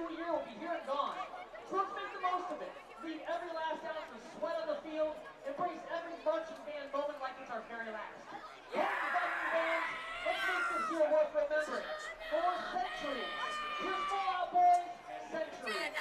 new year will be here and gone. So let's make the most of it. Leave every last ounce of sweat on the field. Embrace every marching band moment like it's our very last. Yeah! Bands, let's make this year worth remembering. For centuries. Here's Fall Out Boys, centuries.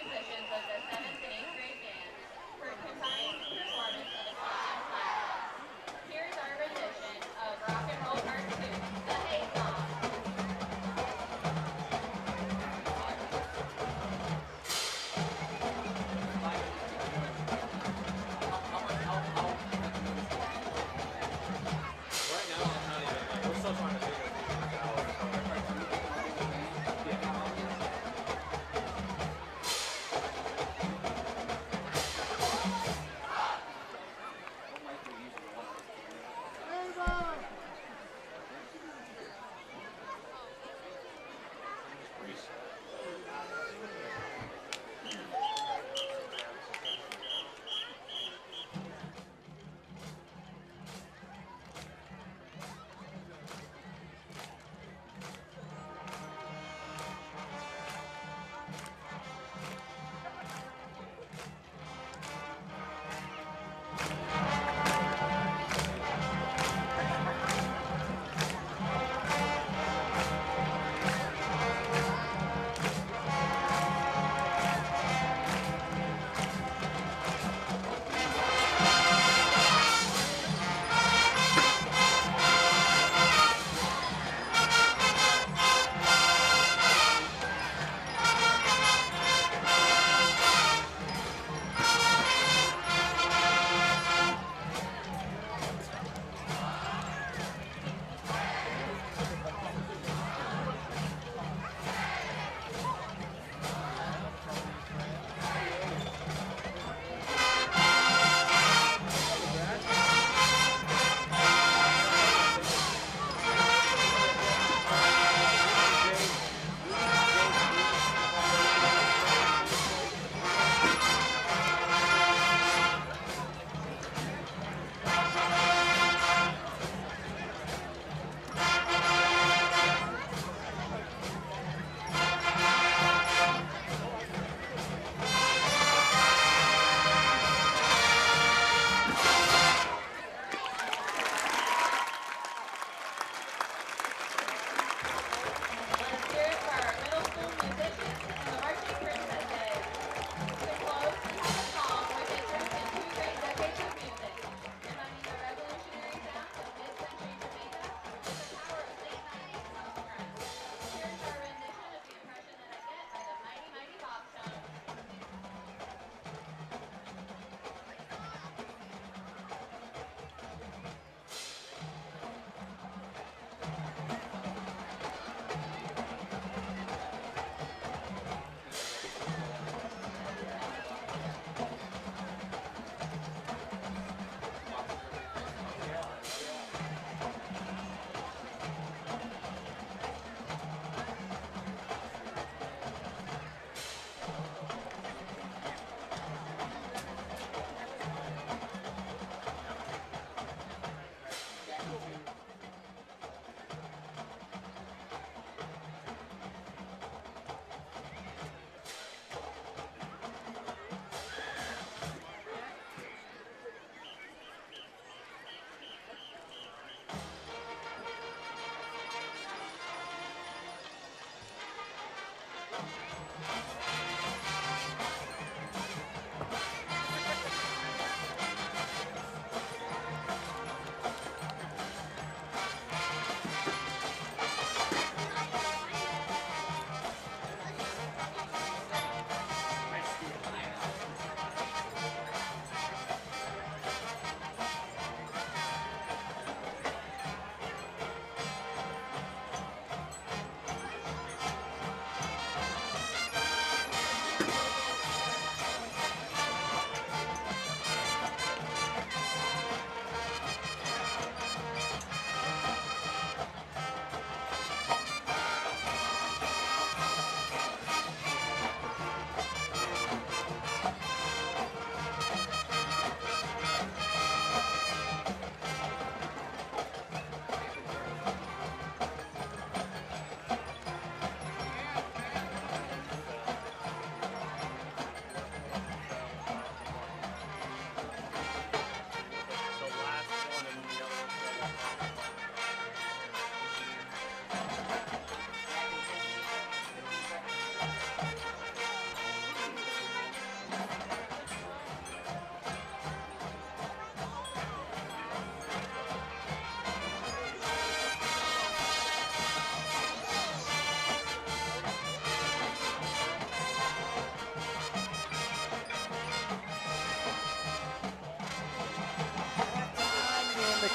musicians of the 7th and 8th grade bands for a combined performance of a song class. Here's our rendition of Rock and Roll Part 2, the Hay Song.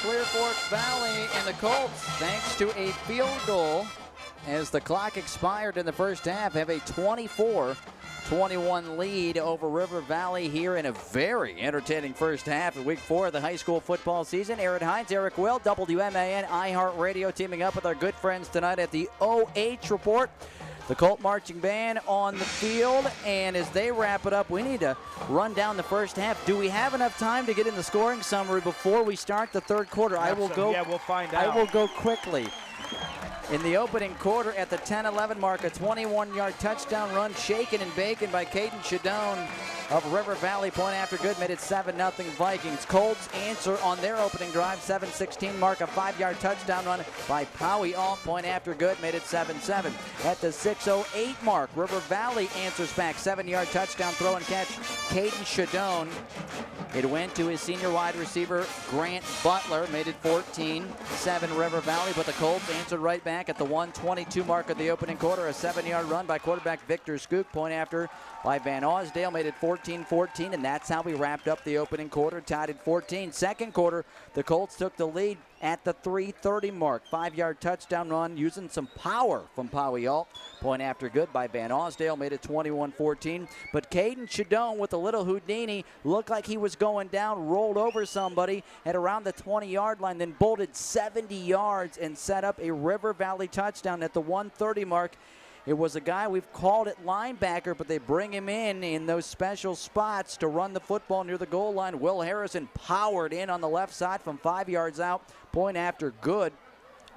Clear Fork Valley and the Colts, thanks to a field goal as the clock expired in the first half, have a 24-21 lead over River Valley here in a very entertaining first half of Week 4 of the high school football season. Aaron Hines, Erik Will, WMAN, iHeartRadio teaming up with our good friends tonight at the OH Report. The Colt Marching Band on the field, and as they wrap it up, we need to run down the first half. Do we have enough time to get in the scoring summary before we start the third quarter? Yeah, we'll find out. I will go quickly. In the opening quarter at the 10-11 mark, a 21-yard touchdown run shaken and baken by Hayden Gray of River Valley. Point after good made it 7-0 Vikings. Colts answer on their opening drive, 7-16 mark, a 5-yard touchdown run by Alt. Point after good made it 7-7. At the 6:08 mark, River Valley answers back, 7-yard touchdown throw and catch. Hayden Gray. It went to his senior wide receiver, Grant Butler, made it 14-7 River Valley, but the Colts answered right back at the 1:22 mark of the opening quarter. A 7-yard run by quarterback Victor Stoodt. Point after by Van Osdale made it 14-14, and that's how we wrapped up the opening quarter, tied at 14. Second quarter, the Colts took the lead at the 3:30 mark. 5-yard touchdown run using some power from Alt. Point after good by Van Osdale made it 21-14. But Hayden Gray with a little Houdini looked like he was going down, rolled over somebody at around the 20-yard line, then bolted 70 yards and set up a River Valley touchdown at the 1:30 mark. It was a guy we've called it linebacker, but they bring him in those special spots to run the football near the goal line. Will Harrison powered in on the left side from 5 yards out. Point after good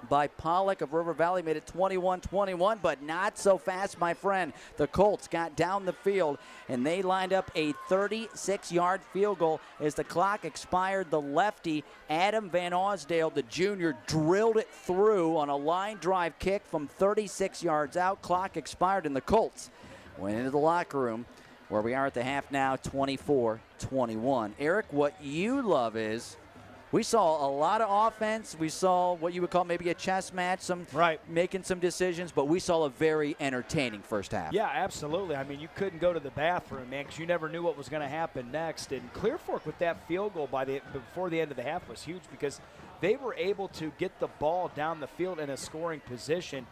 by Pollock of River Valley made it 21-21, but not so fast, my friend. The Colts got down the field, and they lined up a 36-yard field goal as the clock expired. The lefty, Adam Van Osdale, the junior, drilled it through on a line drive kick from 36 yards out. Clock expired, and the Colts went into the locker room, where we are at the half now, 24-21. Erik, what you love is we saw a lot of offense. We saw what you would call maybe a chess match, making some decisions, but we saw a very entertaining first half. Yeah, absolutely. I mean, you couldn't go to the bathroom, man, because you never knew what was going to happen next. And Clear Fork with that field goal before the end of the half was huge because they were able to get the ball down the field in a scoring position,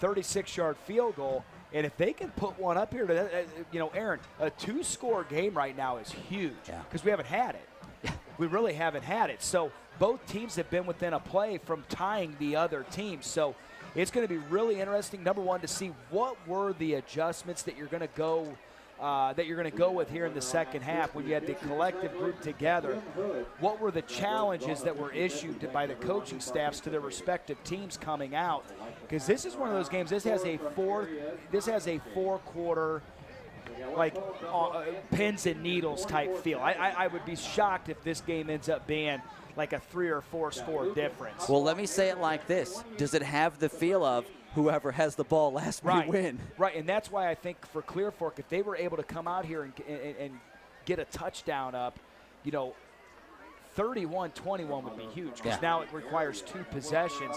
36-yard field goal. And if they can put one up here, Aaron, a 2-score game right now is huge because we haven't had it. We really haven't had it. So both teams have been within a play from tying the other team. So it's going to be really interesting, number one, to see what were the adjustments that you're going to go with here in the second half when you had the collective group together. What were the challenges that were issued by the coaching staffs to their respective teams coming out? Because this is one of those games. This has a four-quarter pins and needles type feel. I would be shocked if this game ends up being like a 3 or 4 score difference. Well, let me say it like this. Does it have the feel of whoever has the ball last we win? Right, and that's why I think for Clear Fork, if they were able to come out here and get a touchdown up, 31-21 would be huge because now it requires 2 possessions,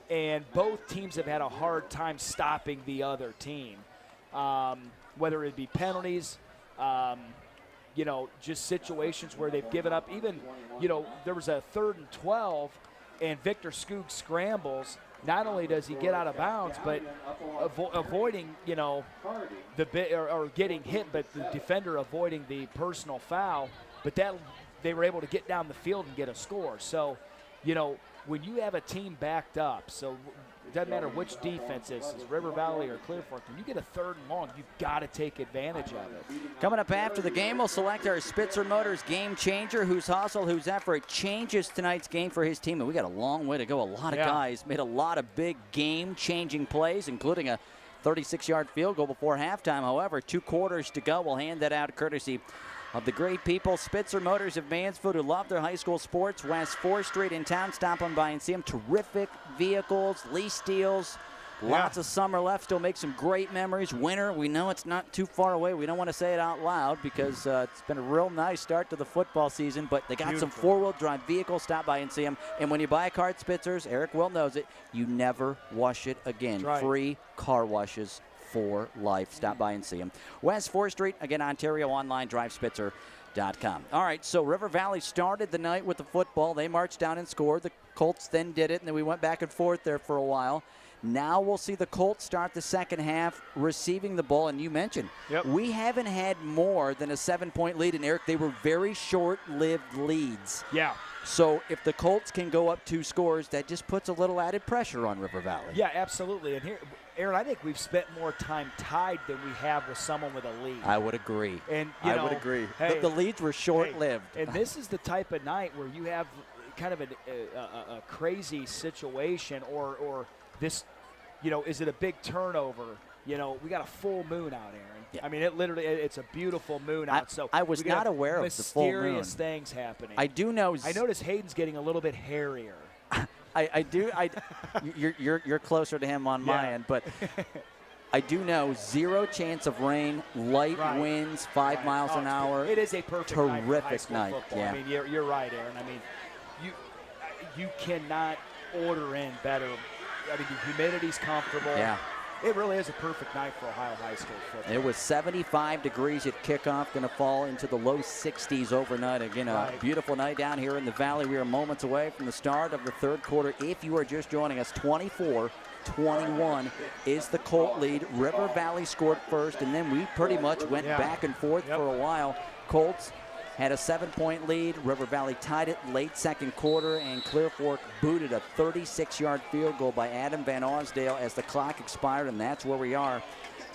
and both teams have had a hard time stopping the other team. Whether it be penalties, just situations where they've given up. Even, there was a 3rd and 12, and Victor Skoog scrambles. Not only does he get out of bounds, but avoiding, the bit or getting hit, but the defender avoiding the personal foul. But that they were able to get down the field and get a score. So, when you have a team backed up, so it doesn't matter which defense is River Valley or Clear Fork, when you get a 3rd and long, you've got to take advantage of it. Coming up after the game, we'll select our Spitzer Motors game changer, whose hustle, whose effort changes tonight's game for his team. And we got a long way to go. A lot of guys made a lot of big game-changing plays, including a 36-yard field goal before halftime. However, 2 quarters to go. We'll hand that out courtesy of the great people, Spitzer Motors of Mansfield, who love their high school sports. West 4th Street in town. Stop on by and see them. Terrific vehicles, lease deals, lots of summer left. Still make some great memories. Winter, we know it's not too far away. We don't want to say it out loud because it's been a real nice start to the football season, but they got some 4-wheel drive vehicles. Stop by and see them. And when you buy a car at Spitzer's, Erik Will knows it, you never wash it again. Free car washes for life. Stop by and see them. West 4th Street, again, Ontario online, drive Spitzer. WMAN.com. All right, so River Valley started the night with the football. They marched down and scored. The Colts then did it, and then we went back and forth there for a while. Now we'll see the Colts start the second half receiving the ball, and you mentioned we haven't had more than a 7-point lead, and Eric, they were very short-lived leads. Yeah. So if the Colts can go up 2 scores, that just puts a little added pressure on River Valley. Yeah, absolutely. And here, Aaron, I think we've spent more time tied than we have with someone with a lead. I would agree. And I would agree. Hey, the leads were short-lived. Hey, and this is the type of night where you have kind of a crazy situation or this, is it a big turnover? We got a full moon out, Aaron. Yeah. I mean, it's a beautiful moon out. So I was not aware of the full moon. Mysterious things happening. I do know. I noticed Hayden's getting a little bit hairier. I do. You're closer to him on my end, but I do know 0 chance of rain, light winds, 5 miles an hour. It is a perfect terrific night. Football. Yeah. I mean, you're right, Aaron. I mean, you cannot order in better. I mean, the humidity's comfortable. Yeah. It really is a perfect night for Ohio high school football. It was 75 degrees at kickoff, going to fall into the low 60s overnight. Again, a beautiful night down here in the Valley. We are moments away from the start of the third quarter. If you are just joining us, 24-21 is the Colt lead. River Valley scored first, and then we pretty much went back and forth for a while. Colts had a 7-point lead. River Valley tied it late second quarter, and Clear Fork booted a 36-yard field goal by Adam Van Osdale as the clock expired, and that's where we are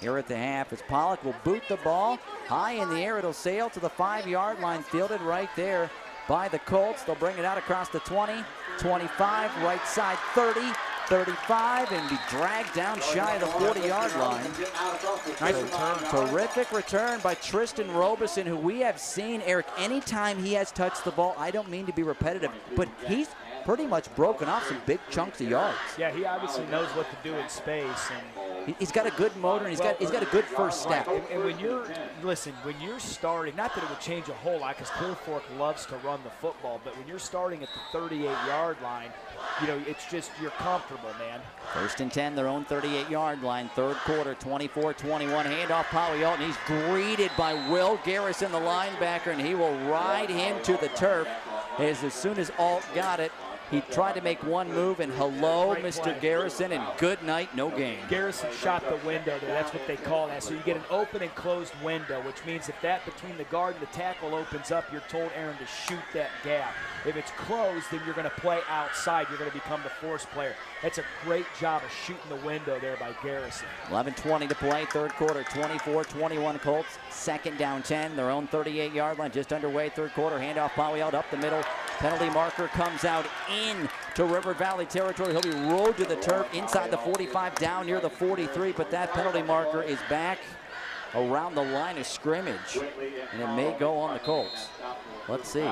here at the half. As Pollock will boot the ball high in the air. It'll sail to the 5-yard line, fielded right there by the Colts. They'll bring it out across the 20, 25, right side 30, 35, and be dragged down shy of the 40-yard line. Nice return. Terrific return by Tristan Robeson, who we have seen, Eric, anytime he has touched the ball, I don't mean to be repetitive, but he's pretty much broken off some big chunks of yards. Yeah, he obviously knows what to do in space. And he's got a good motor, and he's got a good first step. And when you're starting, not that it would change a whole lot because Clear Fork loves to run the football, but when you're starting at the 38-yard line, it's just you're comfortable, man. First and 10, their own 38-yard line. Third quarter, 24-21. Handoff, Powell, and he's greeted by Will Garrison, the linebacker, and he will ride him to the turf. As soon as Alt got it, he tried to make one move, and hello, Mr. Garrison, and good night, no gain. Garrison shot the window there. That's what they call that. So you get an open and closed window, which means if that between the guard and the tackle opens up, you're told, Aaron, to shoot that gap. If it's closed, then you're going to play outside. You're going to become the force player. That's a great job of shooting the window there by Garrison. 11:20 to play, third quarter, 24-21 Colts. Second down 10, their own 38-yard line, just underway, third quarter. Handoff, Powell up the middle. Penalty marker comes out in to River Valley territory. He'll be rolled to the turf inside the 45, down near the 43, but that penalty marker is back around the line of scrimmage, and it may go on the Colts. Let's see.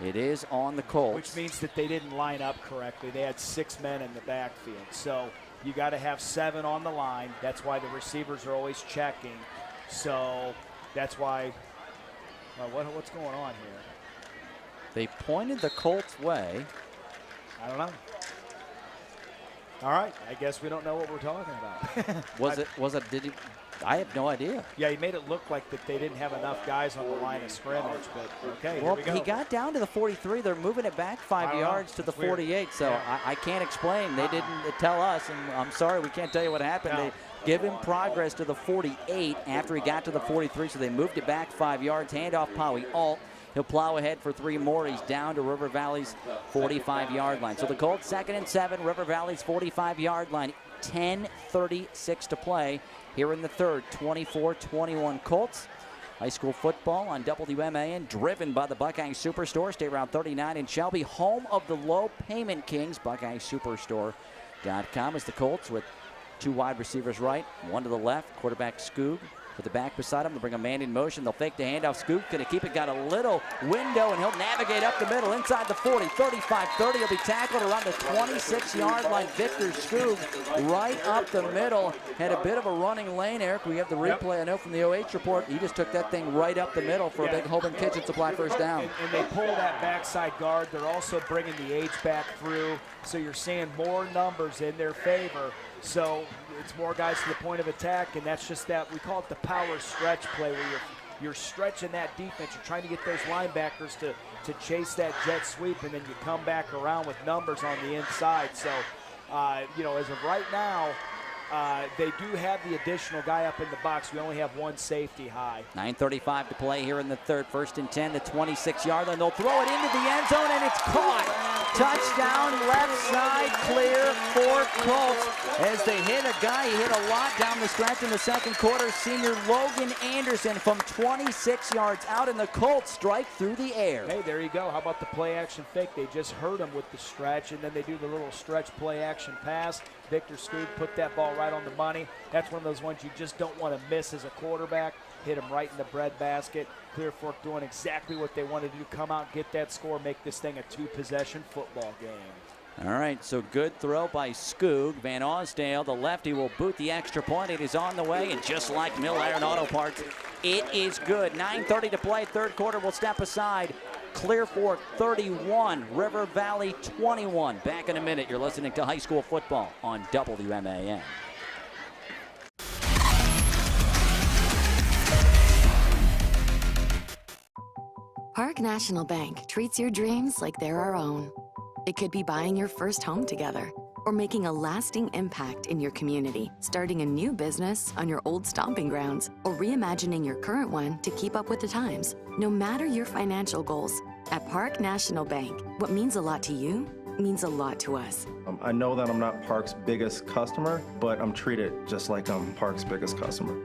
It is on the Colts. Which means that they didn't line up correctly. They had 6 men in the backfield. So you got to have 7 on the line. That's why the receivers are always checking. So that's why, what's going on here? They pointed the Colts' way. I don't know. All right, I guess we don't know what we're talking about. Did he? I have no idea. Yeah, he made it look like that they didn't have enough guys on the line of scrimmage, but okay, well, here we go. He got down to the 43. They're moving it back 5 yards to the 48, so I can't explain. They didn't tell us, and I'm sorry, we can't tell you what happened. They give him progress to the 48 after he got to the 43, so they moved it back 5 yards. Handoff, Powell Alt. He'll plow ahead for 3 more. He's down to River Valley's 45-yard line. So the Colts 2nd and 7, River Valley's 45-yard line. 10:36 to play here in the third. 24-21 Colts. High school football on WMAN, driven by the Buckeye Superstore. Stay around 39 in Shelby, home of the low payment kings. BuckeyeSuperstore.com is the Colts with 2 wide receivers right, 1 to the left. Quarterback Stoodt with the back beside him. They'll bring a man in motion. They'll fake the handoff. Stoodt going to keep it. Got a little window, and he'll navigate up the middle inside the 40, 35, 30. He'll be tackled around the 26-yard line. Victor Stoodt right up the middle. Had a bit of a running lane, Eric. We have the replay, I know, from the OH report. He just took that thing right up the middle for a big Hoban Kitchen Supply first down. And they pull that backside guard. They're also bringing the H back through, so you're seeing more numbers in their favor. So it's more guys to the point of attack, and that's just that. We call it the power stretch play, where you're stretching that defense. You're trying to get those linebackers to chase that jet sweep, and then you come back around with numbers on the inside. So, you know, as of right now, they do have the additional guy up in the box. We only have one safety high. 9:35 to play here in the third. 1st and 10, the 26-yard line. They'll throw it into the end zone, and it's caught. Touchdown, left side, clear for Colts. As they hit a guy, he hit a lot down the stretch in the second quarter. Senior Logan Anderson from 26 yards out, and the Colts strike through the air. Hey, there you go. How about the play action fake? They just hurt him with the stretch, and then they do the little stretch play action pass. Victor Stoodt put that ball right on the money. That's one of those ones you just don't want to miss as a quarterback. Hit him right in the breadbasket. Clear Fork doing exactly what they wanted to do. Come out, get that score, make this thing a 2-possession football game. All right, so good throw by Skoog. Van Osdale, the lefty, will boot the extra point. It is on the way, and just like Mill Iron Auto Parts, it is good. 9:30 to play, third quarter. We'll step aside. Clear Fork 31, River Valley 21. Back in a minute. You're listening to high school football on WMAN. Park National Bank treats your dreams like they're our own. It could be buying your first home together, or making a lasting impact in your community, starting a new business on your old stomping grounds, or reimagining your current one to keep up with the times. No matter your financial goals, at Park National Bank, what means a lot to you means a lot to us. I know that I'm not Park's biggest customer, but I'm treated just like I'm Park's biggest customer.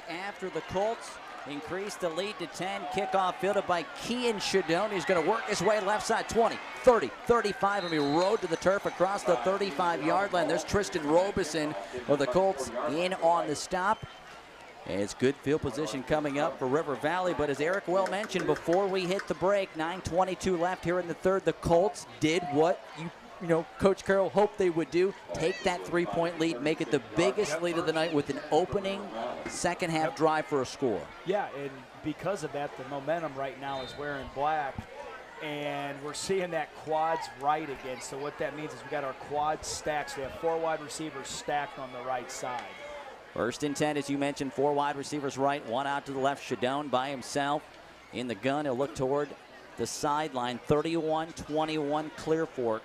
After the Colts increase the lead to 10. Kickoff fielded by Kean Shadone. He's going to work his way left side, 20, 30, 35, and he rode to the turf across the 35-yard line. There's Tristan Robeson of the Colts in on the stop. And it's good field position coming up for River Valley, but as Erik well mentioned before we hit the break, 9:22 left here in the third. The Colts did what you know, Coach Carroll hoped they would do, take that 3-point lead, make it the biggest lead of the night with an opening second half drive for a score. Yeah, and because of that, the momentum right now is wearing black, and we're seeing that quads right again. So what that means is we got our quads stacked. So we have 4 wide receivers stacked on the right side. 1st and 10, as you mentioned, 4 wide receivers right, 1 out to the left. Shadone by himself in the gun. He'll look toward the sideline. 31-21 Clear Fork.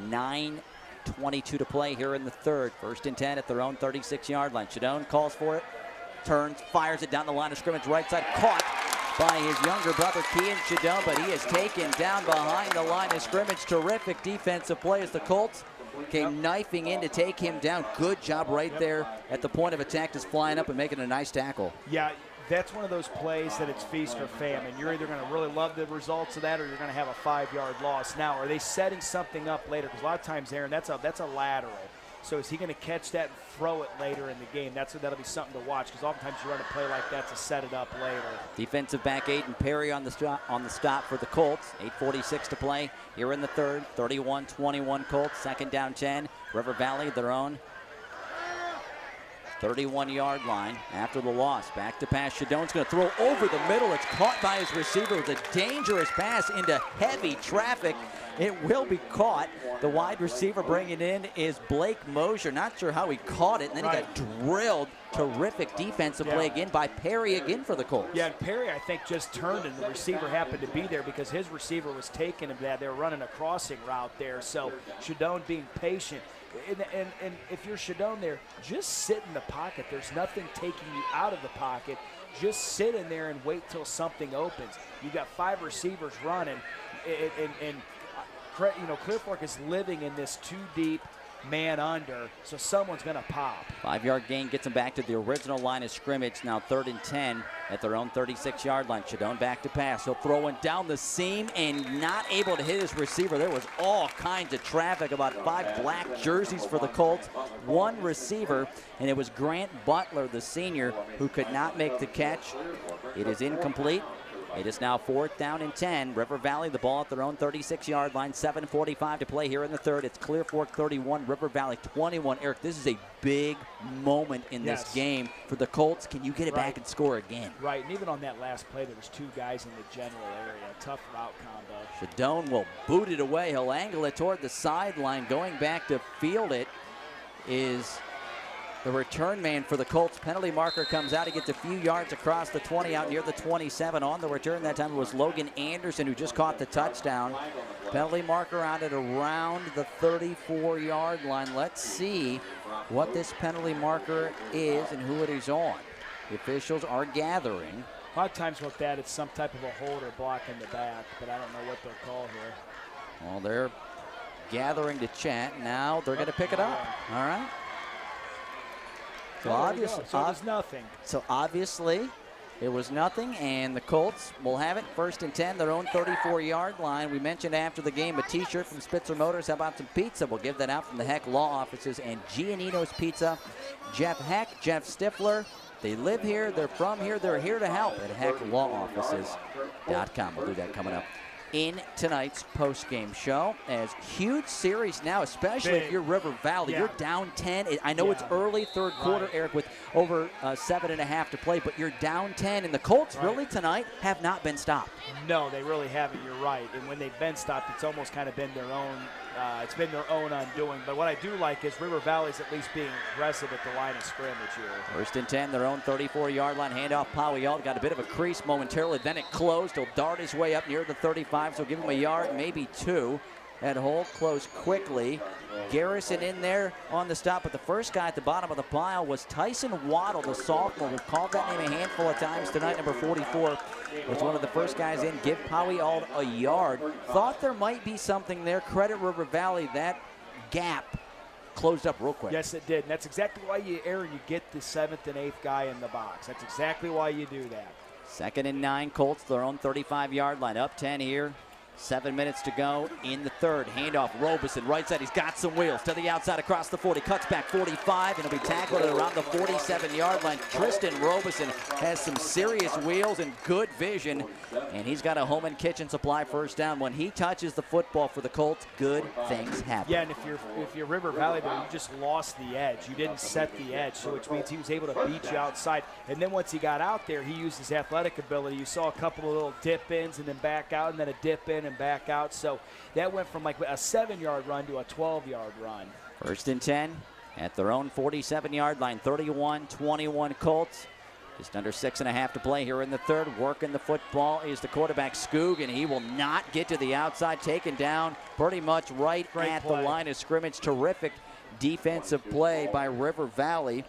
9:22 to play here in the third. 1st and 10 at their own 36-yard line. Shadone calls for it, turns, fires it down the line of scrimmage, right side, caught by his younger brother, Kean Shadone, but he is taken down behind the line of scrimmage. Terrific defensive play as the Colts came knifing in to take him down. Good job right there at the point of attack, just flying up and making a nice tackle. Yeah, that's one of those plays that it's feast or famine. You're either going to really love the results of that, or you're going to have a 5-yard loss. Now, are they setting something up later? Because a lot of times, Aaron, that's a lateral. So is he going to catch that and throw it later in the game? That'll be something to watch, because oftentimes you run a play like that to set it up later. Defensive back Hayden Gray on the stop for the Colts. 8:46 to play here in the third. 31-21 Colts. 2nd down 10. River Valley, their own 31-yard line after the loss. Back to pass. Shadone's going to throw over the middle. It's caught by his receiver. It was a dangerous pass into heavy traffic. It will be caught. The wide receiver bringing in is Blake Mosier. Not sure how he caught it, and then he got drilled. Terrific defensive play again by Perry again for the Colts. Yeah, and Perry, I think, just turned, and the receiver happened to be there because his receiver was taking him there. They were running a crossing route there. So Shadone being patient. And if you're Shadone there, just sit in the pocket. There's nothing taking you out of the pocket. Just sit in there and wait till something opens. You've got 5 receivers running, and Clear Fork is living in this too deep man under, so someone's going to pop. 5-yard gain gets them back to the original line of scrimmage. Now 3rd and 10 at their own 36-yard line. Shadone back to pass. He'll throw one down the seam and not able to hit his receiver. There was all kinds of traffic, about 5 black jerseys for the Colts, 1 receiver, and it was Grant Butler, the senior, who could not make the catch. It is incomplete. It is now 4th down and 10. River Valley, the ball at their own 36-yard line. 7:45 to play here in the 3rd. It's Clear Fork 31, River Valley 21. Eric, this is a big moment in this game for the Colts. Can you get it back and score again? Right, and even on that last play, there was 2 guys in the general area. Tough route combo. Shadone will boot it away. He'll angle it toward the sideline. Going back to field it is the return man for the Colts. Penalty marker comes out. He gets a few yards across the 20 out near the 27. On the return that time it was Logan Anderson who just caught the touchdown. Penalty marker out at around the 34-yard line. Let's see what this penalty marker is and who it is on. The officials are gathering. A lot of times with that, it's some type of a hold or block in the back, but I don't know what they'll call here. Well, they're gathering to chat. Now they're going to pick it up. All right. So obviously, so it was nothing. So obviously, it was nothing, and the Colts will have it 1st and 10, their own 34-yard line. We mentioned after the game a T-shirt from Spitzer Motors. How about some pizza? We'll give that out from the Heck Law Offices and Giannino's Pizza. Jeff Heck, Jeff Stifler. They live here. They're from here. They're here to help at HeckLawOffices.com. We'll do that coming up in tonight's post-game show. As huge series now, especially if you're River Valley. You're down 10. I know it's early 3rd quarter, Eric, with over 7.5 to play, but you're down 10, and the Colts really tonight have not been stopped. No, they really haven't. You're right. And when they've been stopped, it's almost kind of been their own. It's been their own undoing. But what I do like is River Valley's at least being aggressive at the line of scrimmage here. 1st and 10, their own 34-yard line. Handoff, Powell got a bit of a crease momentarily. Then it closed. He'll dart his way up near the 35, so give him a yard, maybe 2. That hole closed quickly. Garrison in there on the stop, but the first guy at the bottom of the pile was Tyson Waddle, the sophomore. We've called that name a handful of times tonight. Number 44 was one of the first guys in. Give Powell a yard. Thought there might be something there. Credit River Valley. That gap closed up real quick. Yes, it did. And that's exactly why Aaron, you get the 7th and 8th guy in the box. That's exactly why you do that. 2nd and 9, Colts, their own 35-yard line. Up 10 here. 7 minutes to go in the 3rd. Handoff, Robeson, right side. He's got some wheels to the outside across the 40. Cuts back 45, and he'll be tackled at around the 47-yard line. Tristan Robeson has some serious wheels and good vision, and he's got a home and kitchen supply 1st down. When he touches the football for the Colts, good things happen. Yeah, and if you're River Valley, though, you just lost the edge. You didn't set the edge, so which means he was able to beat you outside. And then once he got out there, he used his athletic ability. You saw a couple of little dip-ins and then back out, and then a dip-in and back out. So that went from like a 7-yard run to a 12-yard run. 1st and 10 at their own 47-yard line. 31-21 Colts. Just under 6.5 to play here in the 3rd. Working the football is the quarterback, Skoog, and he will not get to the outside. Taken down pretty much right at the line of scrimmage. Terrific defensive play by River Valley.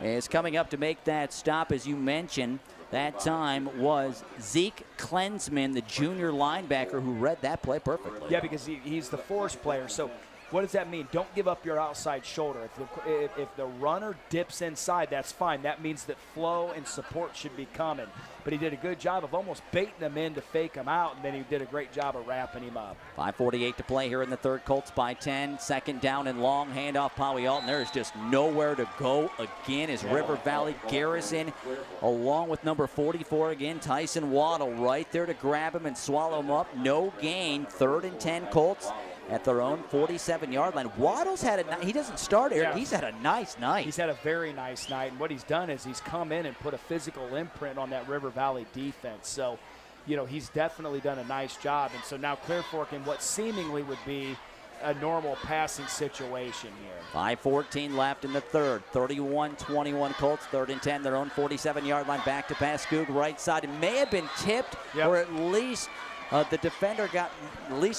Is coming up to make that stop, as you mentioned. That time was Zeke Klensman, the junior linebacker, who read that play perfectly. Yeah, because he's the force player. So what does that mean? Don't give up your outside shoulder. If the runner dips inside, that's fine. That means that flow and support should be coming. But he did a good job of almost baiting him in to fake him out, and then he did a great job of wrapping him up. 5:48 to play here in the 3rd. Colts by 10. 2nd down and long. Handoff, Powell, and there's just nowhere to go again as River Valley Garrison, along with number 44 again, Tyson Waddle, right there to grab him and swallow him up. No gain. 3rd and 10 Colts at their own 47-yard line. Waddle's had he doesn't start, Eric. Yeah. He's had a nice night. He's had a very nice night, and what he's done is he's come in and put a physical imprint on that River Valley defense. So, you know, he's definitely done a nice job. And so now Clear Fork in what seemingly would be a normal passing situation here. 5:14 left in the 3rd. 31-21 Colts. 3rd and 10, their own 47-yard line. Back to pass, Skoog right side. It may have been tipped, or at least the defender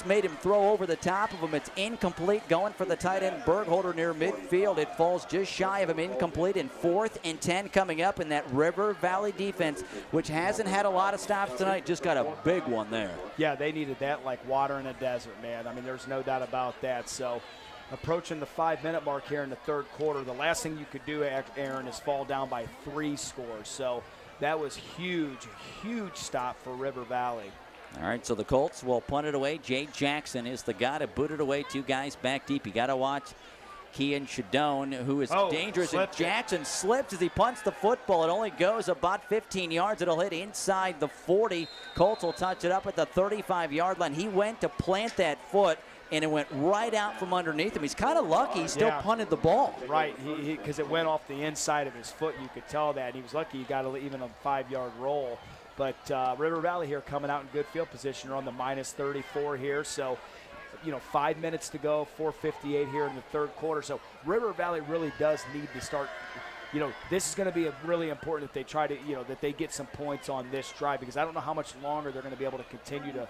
made him throw over the top of him. It's incomplete, going for the tight end Bergholder near midfield. It falls just shy of him, incomplete, and 4th and 10 coming up in that River Valley defense, which hasn't had a lot of stops tonight, just got a big one there. Yeah, they needed that like water in a desert, man. I mean, there's no doubt about that. So approaching the 5-minute mark here in the third quarter. The last thing you could do, Aaron, is fall down by 3 scores. So that was huge, huge stop for River Valley. All right, so the Colts will punt it away. Jay Jackson is the guy to boot it away. 2 guys back deep. You got to watch Kean Shadone, who is dangerous. And Jackson slips as he punts the football. It only goes about 15 yards. It'll hit inside the 40. Colts will touch it up at the 35-yard line. He went to plant that foot, and it went right out from underneath him. He's kind of lucky he still punted the ball. Right, because it went off the inside of his foot. You could tell that. He was lucky he got even a 5-yard roll. But River Valley here coming out in good field position. They're on the minus 34 here. So, 5 minutes to go, 4:58 here in the third quarter. So River Valley really does need to start. This is going to be really important that they try to, that they get some points on this drive, because I don't know how much longer they're going to be able to continue to,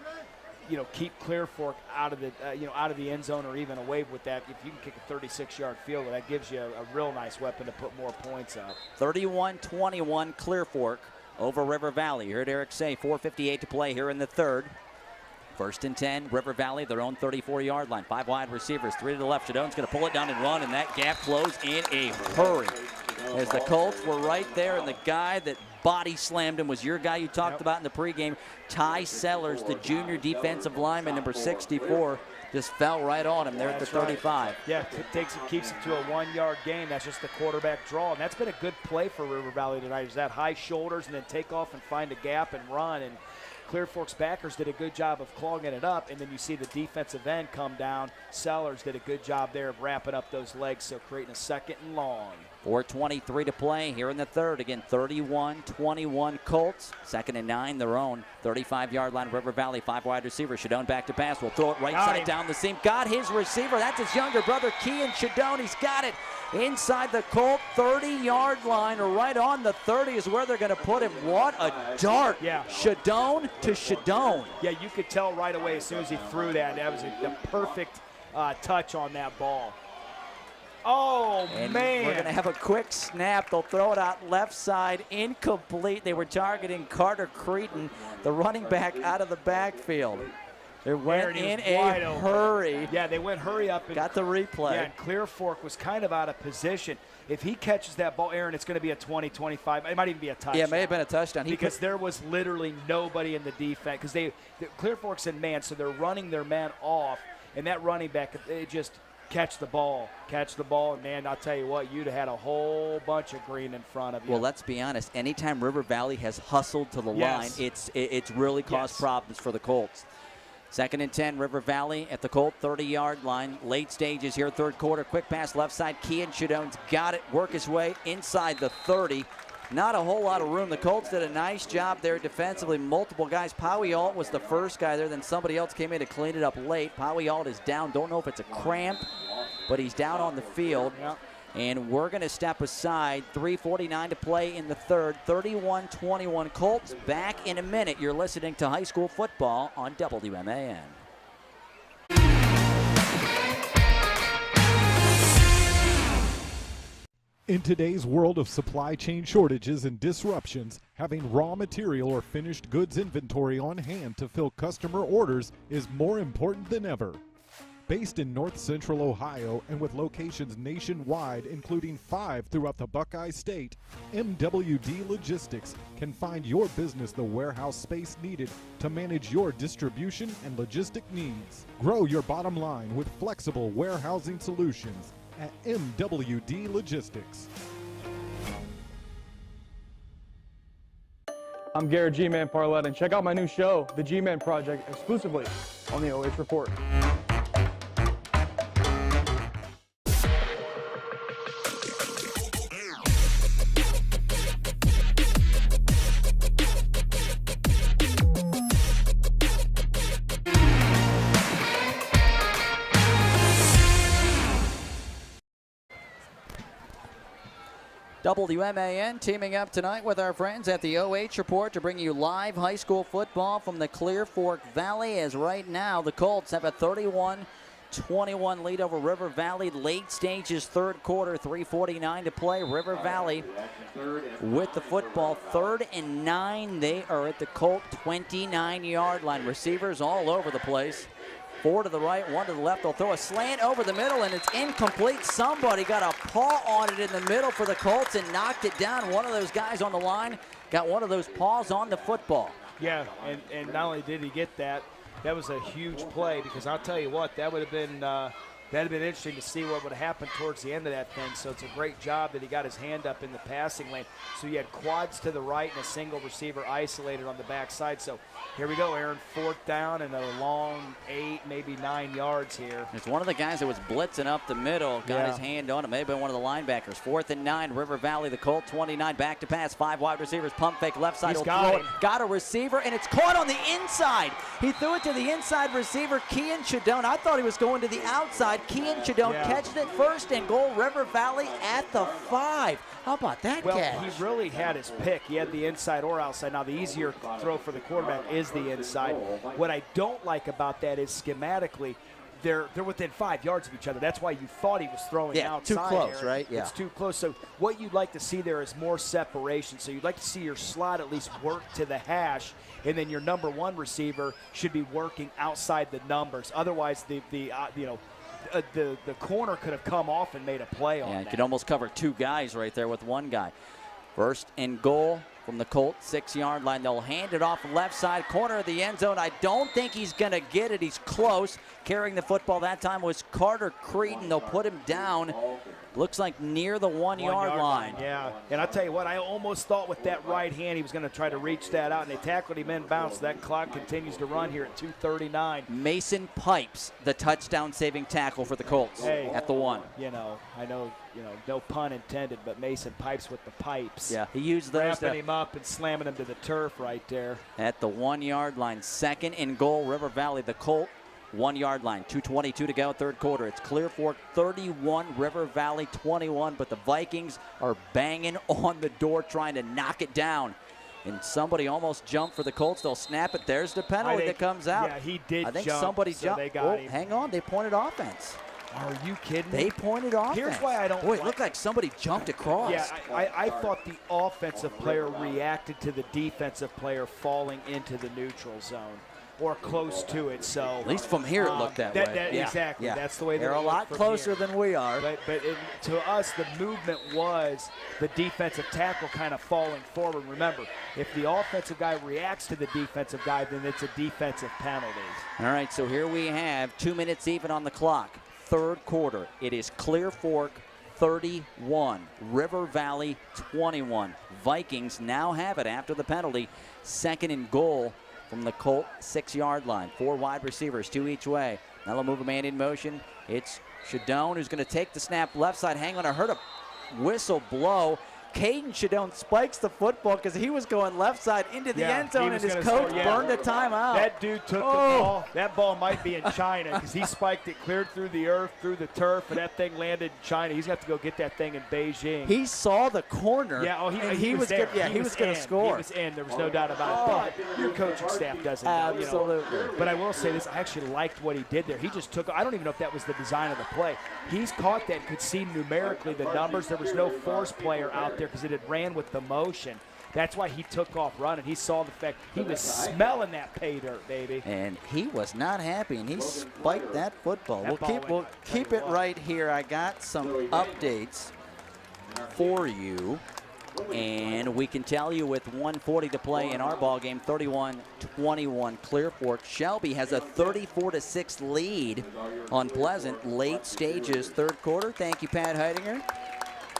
keep Clear Fork out of the, out of the end zone or even away with that. If you can kick a 36-yard field goal, that gives you a real nice weapon to put more points up. 31-21 Clear Fork over River Valley. You heard Erik say 4:58 to play here in the third. 1st and 10, River Valley, their own 34-yard line. 5 wide receivers, 3 to the left. Shadone's going to pull it down and run, and that gap close in a hurry. As the Colts were right there, and the guy that body slammed him was your guy you talked about in the pregame, Ty Sellers, the junior defensive lineman, number 64, just fell right on him there at the 35. Yeah, keeps it to a 1-yard gain. That's just the quarterback draw, and that's been a good play for River Valley tonight. Is that high shoulders and then take off and find a gap and run. And Clear Fork's backers did a good job of clogging it up, and then you see the defensive end come down. Sellers did a good job there of wrapping up those legs, so creating a 2nd and long. 4:23 to play here in the third. Again, 31-21 Colts. 2nd and 9, their own 35-yard line. River Valley, 5 wide receivers. Shadone back to pass. Will throw it right side down the seam. Got his receiver. That's his younger brother, Kean Shadone. He's got it inside the Colt 30-yard line, or right on the 30 is where they're going to put him. What a dart. Yeah. Shadone to Shadone. Yeah, you could tell right away as soon as he threw that. That was a perfect touch on that ball. Oh, and man. We're going to have a quick snap. They'll throw it out left side, incomplete. They were targeting Carter Cretin, the running back, out of the backfield. They went in a hurry. Yeah, they went hurry up. And got the replay. Yeah, and Clear Fork was kind of out of position. If he catches that ball, Aaron, it's going to be a 20-25. It might even be a touchdown. Yeah, it may have been a touchdown. Because there was literally nobody in the defense. Because Clear Fork's in man, so they're running their man off. And that running back, they just catch the ball. And, man, I'll tell you what, you'd have had a whole bunch of green in front of you. Well, let's be honest. Anytime River Valley has hustled to the line, it's really caused problems for the Colts. 2nd and 10, River Valley at the Colt 30-yard line. Late stages here, third quarter. Quick pass left side. Kean Shadone's got it. Work his way inside the 30. Not a whole lot of room. The Colts did a nice job there defensively. Multiple guys. Powie-Alt was the first guy there. Then somebody else came in to clean it up late. Powie-Alt is down. Don't know if it's a cramp, but he's down on the field. Yeah. And we're going to step aside. 3:49 to play in the third. 31-21 Colts. Back in a minute. You're listening to high school football on WMAN. In today's world of supply chain shortages and disruptions, having raw material or finished goods inventory on hand to fill customer orders is more important than ever. Based in North Central Ohio and with locations nationwide, including 5 throughout the Buckeye State, MWD Logistics can find your business the warehouse space needed to manage your distribution and logistic needs. Grow your bottom line with flexible warehousing solutions at MWD Logistics. I'm Garrett G-Man Parlett, and check out my new show, The G-Man Project, exclusively on the OH Report. WMAN teaming up tonight with our friends at the OH Report to bring you live high school football from the Clear Fork Valley, as right now the Colts have a 31-21 lead over River Valley. Late stages, third quarter, 3:49 to play. River Valley with the football. 3rd and 9. They are at the Colt 29-yard line. Receivers all over the place. 4 to the right, 1 to the left. They'll throw a slant over the middle, and it's incomplete. Somebody got a paw on it in the middle for the Colts and knocked it down. One of those guys on the line got one of those paws on the football. Yeah, and not only did he get that, that was a huge play, because I'll tell you what, that would have been interesting to see what would have happened towards the end of that thing. So it's a great job that he got his hand up in the passing lane. So you had quads to the right and a single receiver isolated on the backside. So here we go, Aaron, 4th down and a long 8, maybe 9 yards here. It's one of the guys that was blitzing up the middle, got his hand on it. May have been one of the linebackers. 4th and 9, River Valley, the Colt 29, back to pass, 5 wide receivers, pump fake left side. He's got Got a receiver, and it's caught on the inside. He threw it to the inside receiver, Kean Shadone. I thought he was going to the outside. Kean Shadone catching it, 1st and goal, River Valley at the 5. How about that catch? Well, he really had his pick. He had the inside or outside. Now, the easier throw for the quarterback is the inside. What I don't like about that is schematically, they're within 5 yards of each other. That's why you thought he was throwing outside. Too close, Aaron. right? Yeah. It's too close. So what you'd like to see there is more separation. So you'd like to see your slot at least work to the hash, and then your number 1 receiver should be working outside the numbers. Otherwise, the corner could have come off and made a play on that. Yeah, you could almost cover 2 guys right there with 1 guy. 1st and goal from the Colt 6-yard line. They'll hand it off left side corner of the end zone. I don't think he's going to get it. He's close. Carrying the football that time was Carter Creedon. They'll put him down. Looks like near the 1-yard line. Yeah, and I'll tell you what, I almost thought with that right hand he was going to try to reach that out, and they tackled him in bounce. That clock continues to run here at 2:39. Mason Pipes, the touchdown-saving tackle for the Colts at the 1. I know, no pun intended, but Mason Pipes with the pipes. Yeah, he used those. Wrapping him up and slamming him to the turf right there. At the 1-yard line, 2nd and goal, River Valley, the Colt. 1-yard line, 2:22 to go, 3rd quarter. It's Clear Fork 31, River Valley 21, but the Vikings are banging on the door trying to knock it down. And somebody almost jumped for the Colts. They'll snap it. There's the penalty that comes out. Yeah, he did. I think jump, somebody so jumped. They got him. Hang on, they pointed offense. Are you kidding me? They pointed offense. Here's why I don't. Boy, it looked like somebody jumped across. Yeah, I thought the offensive player reacted to the defensive player falling into the neutral zone, or close to it. So at least from here it looked that way. Exactly. That's the way they're a lot closer than we are. But to us, the movement was the defensive tackle kind of falling forward. Remember, if the offensive guy reacts to the defensive guy, then it's a defensive penalty. All right, so here we have 2 minutes even on the clock. 3rd quarter. It is Clear Fork 31, River Valley 21. Vikings now have it after the penalty. 2nd and goal from the Colt 6-yard line. 4 wide receivers, 2 each way. Now they'll move a man in motion. It's Shadone who's going to take the snap left side. Hang on, I heard a whistle blow. Hayden Shadone spikes the football because he was going left side into the end zone, and his coach burned a timeout. That dude took the ball. That ball might be in China because he spiked it, cleared through the earth, through the turf, and that thing landed in China. He's got to go get that thing in Beijing. He saw the corner. Yeah, he was there. He was going to score. He was in. There was no doubt about it. But your coaching staff doesn't. Absolutely. But I will say this: I actually liked what he did there. He just took. I don't even know if that was the design of the play. He's caught that, could see numerically the numbers. There was no force player out there because it had ran with the motion. That's why he took off running. He saw the fact he was smelling that pay dirt, baby. And he was not happy, and he spiked that football. We'll keep it right here. I got some updates for you, and we can tell you with 1:40 to play in our ball game, 31-21 Clear Fork. Shelby has a 34-6 lead on Pleasant. Late stages, 3rd quarter. Thank you, Pat Heidinger,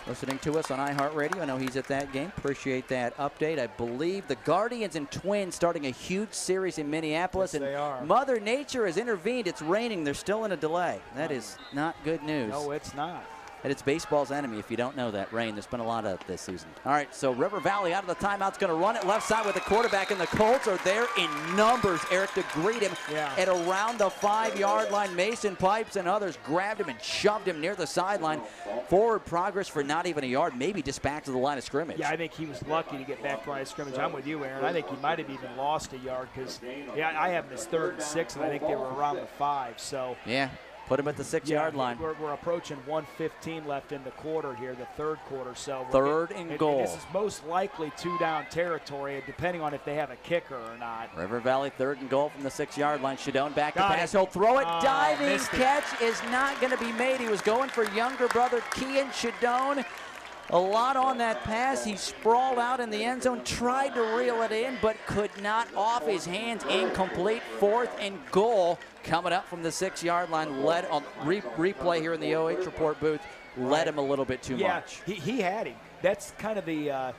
listening to us on iHeartRadio. I know he's at that game. Appreciate that update. I believe the Guardians and Twins starting a huge series in Minneapolis. Yes, and they are. Mother Nature has intervened. It's raining. They're still in a delay. That is not good news. No, it's not. And it's baseball's enemy if you don't know that, rain. There's been a lot of it this season. All right, so River Valley out of the timeout's going to run it left side with the quarterback, and the Colts are there in numbers, Erik, to greet him at around the 5-yard line. Mason Pipes and others grabbed him and shoved him near the sideline. Forward progress for not even a yard, maybe just back to the line of scrimmage. Yeah, I think he was lucky to get back to the line of scrimmage. I'm with you, Aaron. I think he might have even lost a yard because, I have him as 3rd and 6, and I think they were around the 5. So yeah. Put him at the 6-yard line. We're approaching 1:15 left in the quarter here, the third quarter. So third and goal. And this is most likely 2-down territory, depending on if they have a kicker or not. River Valley 3rd and goal from the 6-yard line. Shadone back to pass. He'll throw it. Diving catch is not going to be made. He was going for younger brother Kian Shadone. A lot on that pass. He sprawled out in the end zone, tried to reel it in, but could not off his hands. Incomplete. 4th and goal coming up from the 6-yard line. Led on replay here in the OH report booth. Led him a little bit too much. He had him. That's kind of the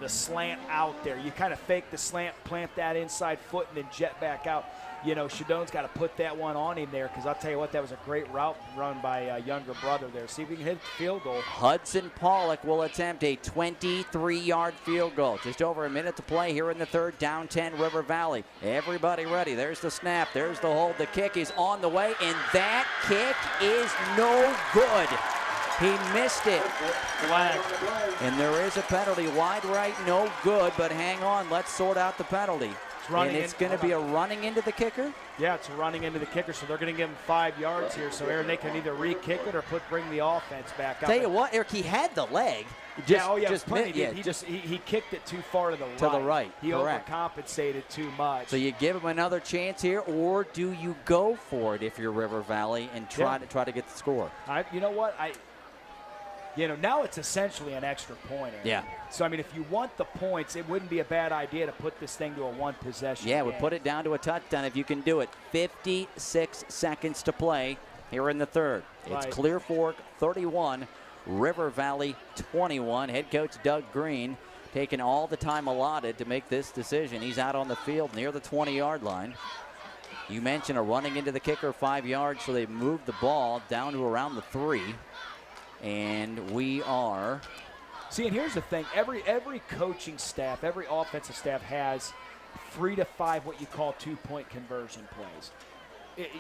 slant out there. You kind of fake the slant, plant that inside foot, and then jet back out. You know, Shadone's got to put that one on him there, because I'll tell you what, that was a great route run by younger brother there. See if we can hit the field goal. Hudson Pollock will attempt a 23-yard field goal. Just over a minute to play here in the third. Down 10, River Valley. Everybody ready. There's the snap. There's the hold. The kick is on the way, and that kick is no good. He missed it. Flag. And there is a penalty. Wide right, no good, but hang on. Let's sort out the penalty. And it's going to be a running into the kicker? Yeah, it's a running into the kicker, so they're going to give him 5 yards here. So, Aaron, they can either re-kick it or bring the offense back up. Tell you what, Eric, he had the leg. He kicked it too far to the right. To the right, He correct. overcompensated too much. So you give him another chance here, or do you go for it if you're River Valley and try to get the score? You know what? Now it's essentially an extra point. Aaron. Yeah. So, I mean, if you want the points, it wouldn't be a bad idea to put this thing to a one-possession Yeah, game. we'll put it down to a touchdown if you can do it. 56 seconds to play here in the third. It's Clear Fork 31, River Valley 21. Head coach Doug Green taking all the time allotted to make this decision. He's out on the field near the 20-yard line. You mentioned a running into the kicker 5 yards, so they moved the ball down to around the 3. And we are. See, and here's the thing. Every coaching staff, every offensive staff has 3 to 5 what you call 2-point conversion plays.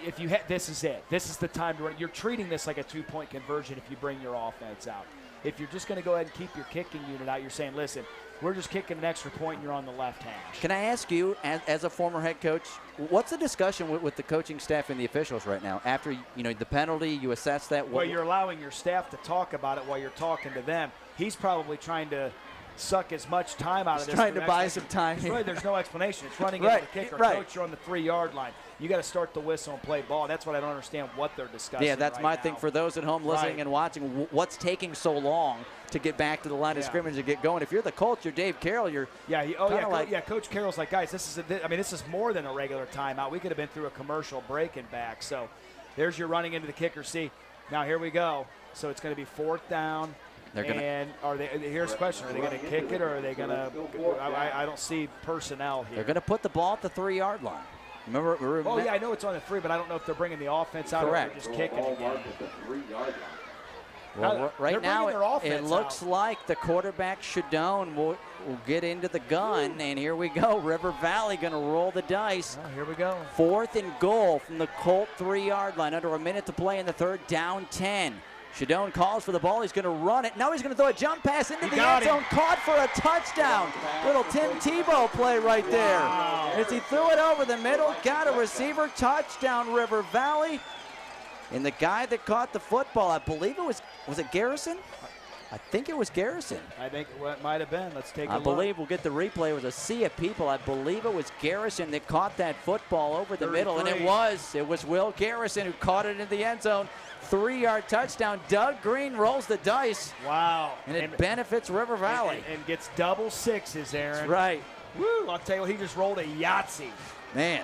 If you this is it. This is the time to run. You're treating this like a 2-point conversion if you bring your offense out. If you're just going to go ahead and keep your kicking unit out, you're saying, listen, we're just kicking an extra point and you're on the left hash. Can I ask you, as a former head coach, what's the discussion with the coaching staff and the officials right now? After the penalty, you assess that? Well, you're allowing your staff to talk about it while you're talking to them. He's probably trying to suck as much time out of this. Trying to buy some time. Really, there's no explanation. It's running into the kicker. Coach, you're on the 3-yard line. You got to start the whistle and play ball. That's what I don't understand what they're discussing. Yeah, that's my thing for those at home listening Right. and watching. What's taking so long to get back to the line of scrimmage and get going? If you're the Colts, you're Dave Carroll. You're Coach Carroll's like, guys, this is more than a regular timeout. We could have been through a commercial break and back. So there's your running into the kicker. See, now here we go. So it's going to be 4th down. Here's the question: are they going to kick it, or are they going to? I don't see personnel here. They're going to put the ball at the 3-yard line. Remember, I know it's on the 3, but I don't know if they're bringing the offense out or they're just kicking again. Well, right now it looks like the quarterback Shadone will get into the gun, and here we go. River Valley going to roll the dice. Oh, here we go. 4th and goal from the Colt 3-yard line. Under a minute to play in the third. Down 10. Shadone calls for the ball. He's going to run it. Now he's going to throw a jump pass into the end zone. Caught for a touchdown. Little Tim Tebow play right there. As he threw it over the middle, got a receiver. Touchdown, River Valley. And the guy that caught the football, I believe it was it Garrison? I think it was Garrison. I think it might have been. Let's take a look. I believe we'll get the replay. It was a sea of people. I believe it was Garrison that caught that football over the middle, and it was Will Garrison who caught it in the end zone. 3-yard touchdown. Doug Green rolls the dice. Wow. And it benefits River Valley. And gets double sixes, Aaron. That's right. Woo, I'll tell you what, he just rolled a Yahtzee. Man.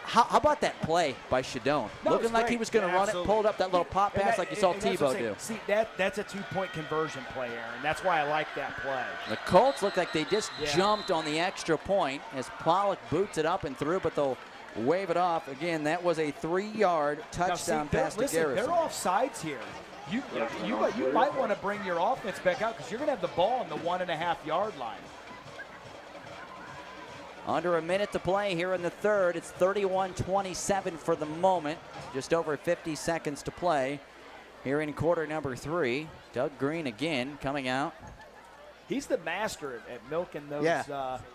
How about that play by Shadone? Looking like he was going to run it, pulled up that little pop pass like you saw Tebow do. See, that's a 2-point conversion play, Aaron. That's why I like that play. The Colts look like they just jumped on the extra point as Pollock boots it up and through, but they'll wave it off. Again, that was a 3-yard touchdown pass to Garrison. They're off sides here. You might want to bring your offense back out because you're going to have the ball on the 1.5-yard line. Under a minute to play here in the third. It's 31-27 for the moment. Just over 50 seconds to play here in quarter number 3. Doug Green again coming out. He's the master at milking those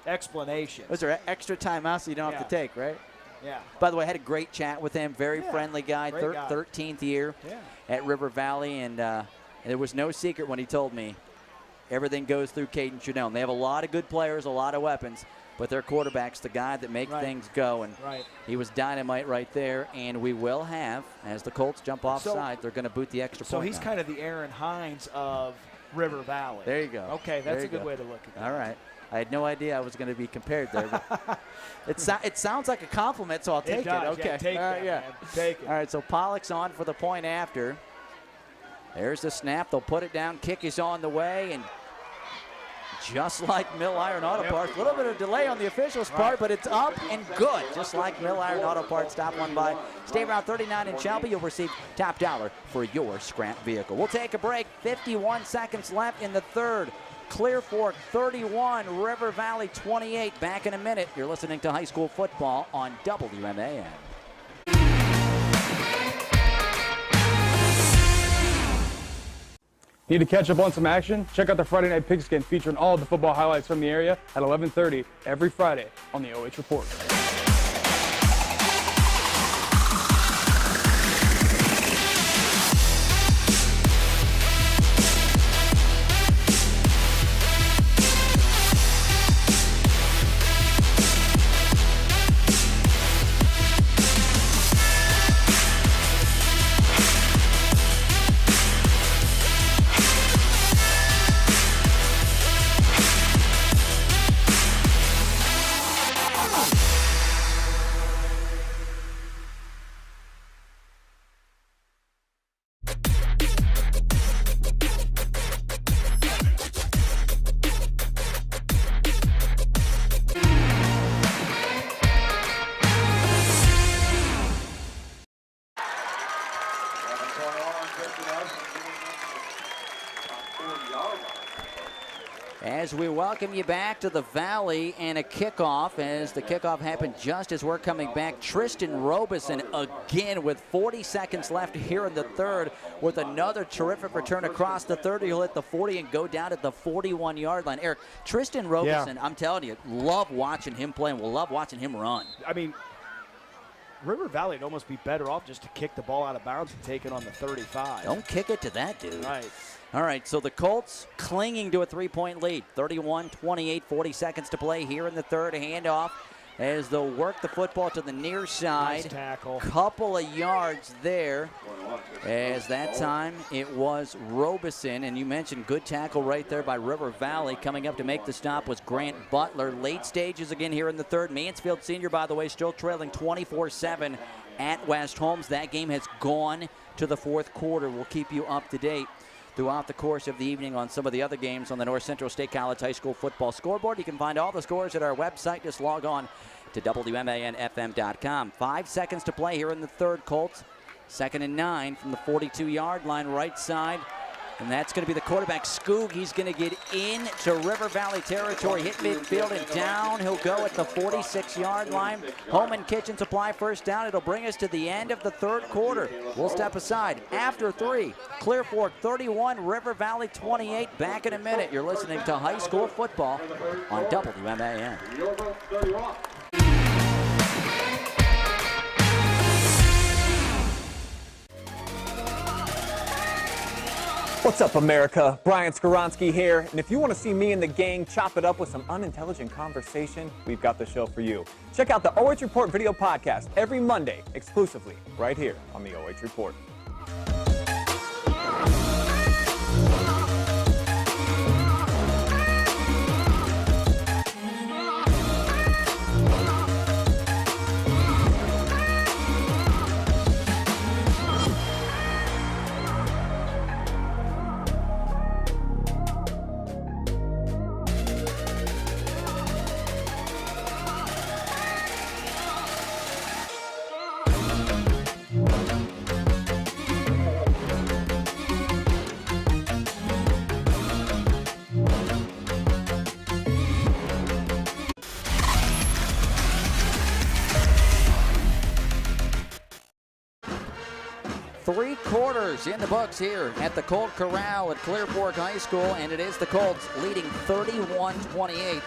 explanations. Those are extra timeouts you don't have to take, right? Yeah. By the way, I had a great chat with him. Very friendly guy. Great guy. 13th year at River Valley, and there was no secret when he told me everything goes through Hayden Gray. They have a lot of good players, a lot of weapons, but their quarterback's the guy that makes things go, and he was dynamite right there. And we will have, as the Colts jump offside, they're going to boot the extra point. So he's kind of the Aaron Hines of River Valley. There you go. Okay, that's a good way to look at it. All right. I had no idea I was going to be compared there. But it sounds like a compliment, so I'll take it. Does, Okay. Yeah, take that, man. Take it. All right, so Pollock's on for the point after. There's the snap. They'll put it down. Kick is on the way, and just like Mill Iron Auto Parts, a little bit of delay on the officials' part, but it's up and good. Just like Mill Iron Auto Parts, stop one by State Route 39 in Shelby. You'll receive top dollar for your scrap vehicle. We'll take a break. 51 seconds left in the third. Clear Fork 31, River Valley 28. Back in a minute. You're listening to high school football on WMAN. Need to catch up on some action? Check out the Friday Night Pigskin featuring all of the football highlights from the area at 11:30 every Friday on the OH Report. As we welcome you back to the Valley and a kickoff, as the kickoff happened just as we're coming back. Tristan Robeson again with 40 seconds left here in the third with another terrific return across the 30. He'll hit the 40 and go down at the 41-yard line. Eric, Tristan Robeson, I'm telling you, love watching him play and we'll love watching him run. I mean, River Valley would almost be better off just to kick the ball out of bounds and take it on the 35. Don't kick it to that dude. Right. All right, so the Colts clinging to a 3-point lead. 31-28, 40 seconds to play here in the third. Handoff as they'll work the football to the near side. Nice tackle. Couple of yards there. As that time it was Robeson, and you mentioned good tackle right there by River Valley. Coming up to make the stop was Grant Butler. Late stages again here in the third. Mansfield Senior, by the way, still trailing 24-7 at West Holmes. That game has gone to the fourth quarter. We'll keep you up to date throughout the course of the evening on some of the other games on the North Central State College High School football scoreboard. You can find all the scores at our website. Just log on to WMANFM.com. 5 seconds to play here in the third. Colts 2nd and 9 from the 42-yard line, right side. And that's going to be the quarterback, Skoog. He's going to get into River Valley territory, hit midfield and down. He'll go at the 46-yard line. Home and Kitchen Supply first down. It'll bring us to the end of the third quarter. We'll step aside. After 3, Clear Fork 31, River Valley 28. Back in a minute. You're listening to high school football on WMAN. What's up, America? Brian Skoronsky here, and if you want to see me and the gang chop it up with some unintelligent conversation, we've got the show for you. Check out the OH Report video podcast every Monday, exclusively right here on the OH Report. Three quarters in the books here at the Colt Corral at Clear Fork High School, and it is the Colts leading 31-28.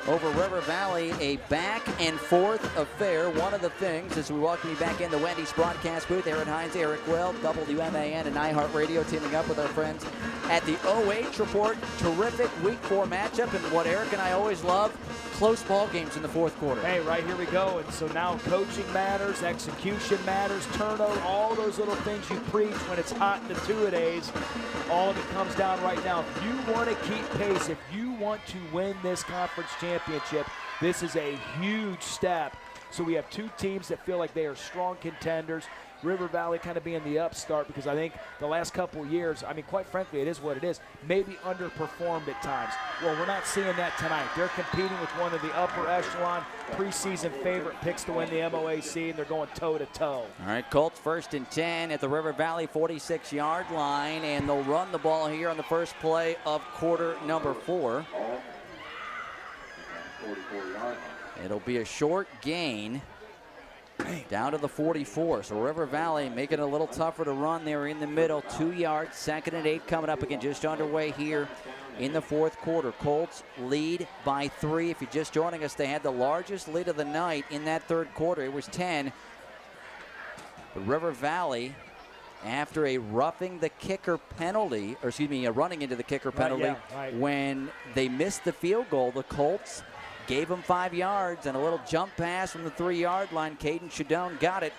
over River Valley, a back and forth affair. One of the things as we welcome you back into Wendy's broadcast booth, Aaron Hines, Erik Will, WMAN and iHeartRadio teaming up with our friends at the OH Report. Terrific Week 4 matchup, and what Erik and I always love, close ball games in the fourth quarter. Hey, right here we go. And so now coaching matters, execution matters, turnover, all those little things you preach when it's hot in the two-a-days. All of it comes down right now. If you want to keep pace, if you want to win this conference championship, this is a huge step. So we have two teams that feel like they are strong contenders. River Valley kind of being the upstart because I think the last couple of years, I mean, quite frankly, it is what it is, maybe underperformed at times. Well, we're not seeing that tonight. They're competing with one of the upper echelon preseason favorite picks to win the MOAC, and they're going toe-to-toe. All right, Colts 1st and 10 at the River Valley 46-yard line, and they'll run the ball here on the first play of quarter number 4. It'll be a short gain down to the 44. So River Valley making it a little tougher to run there in the middle. 2 yards, 2nd and 8 coming up again, just underway here in the fourth quarter. Colts lead by 3. If you're just joining us, they had the largest lead of the night in that third quarter. It was 10. But River Valley, after a roughing the kicker penalty, or excuse me, a running into the kicker penalty, when they missed the field goal, the Colts gave them 5 yards and a little jump pass from the 3-yard line. Hayden Gray got it.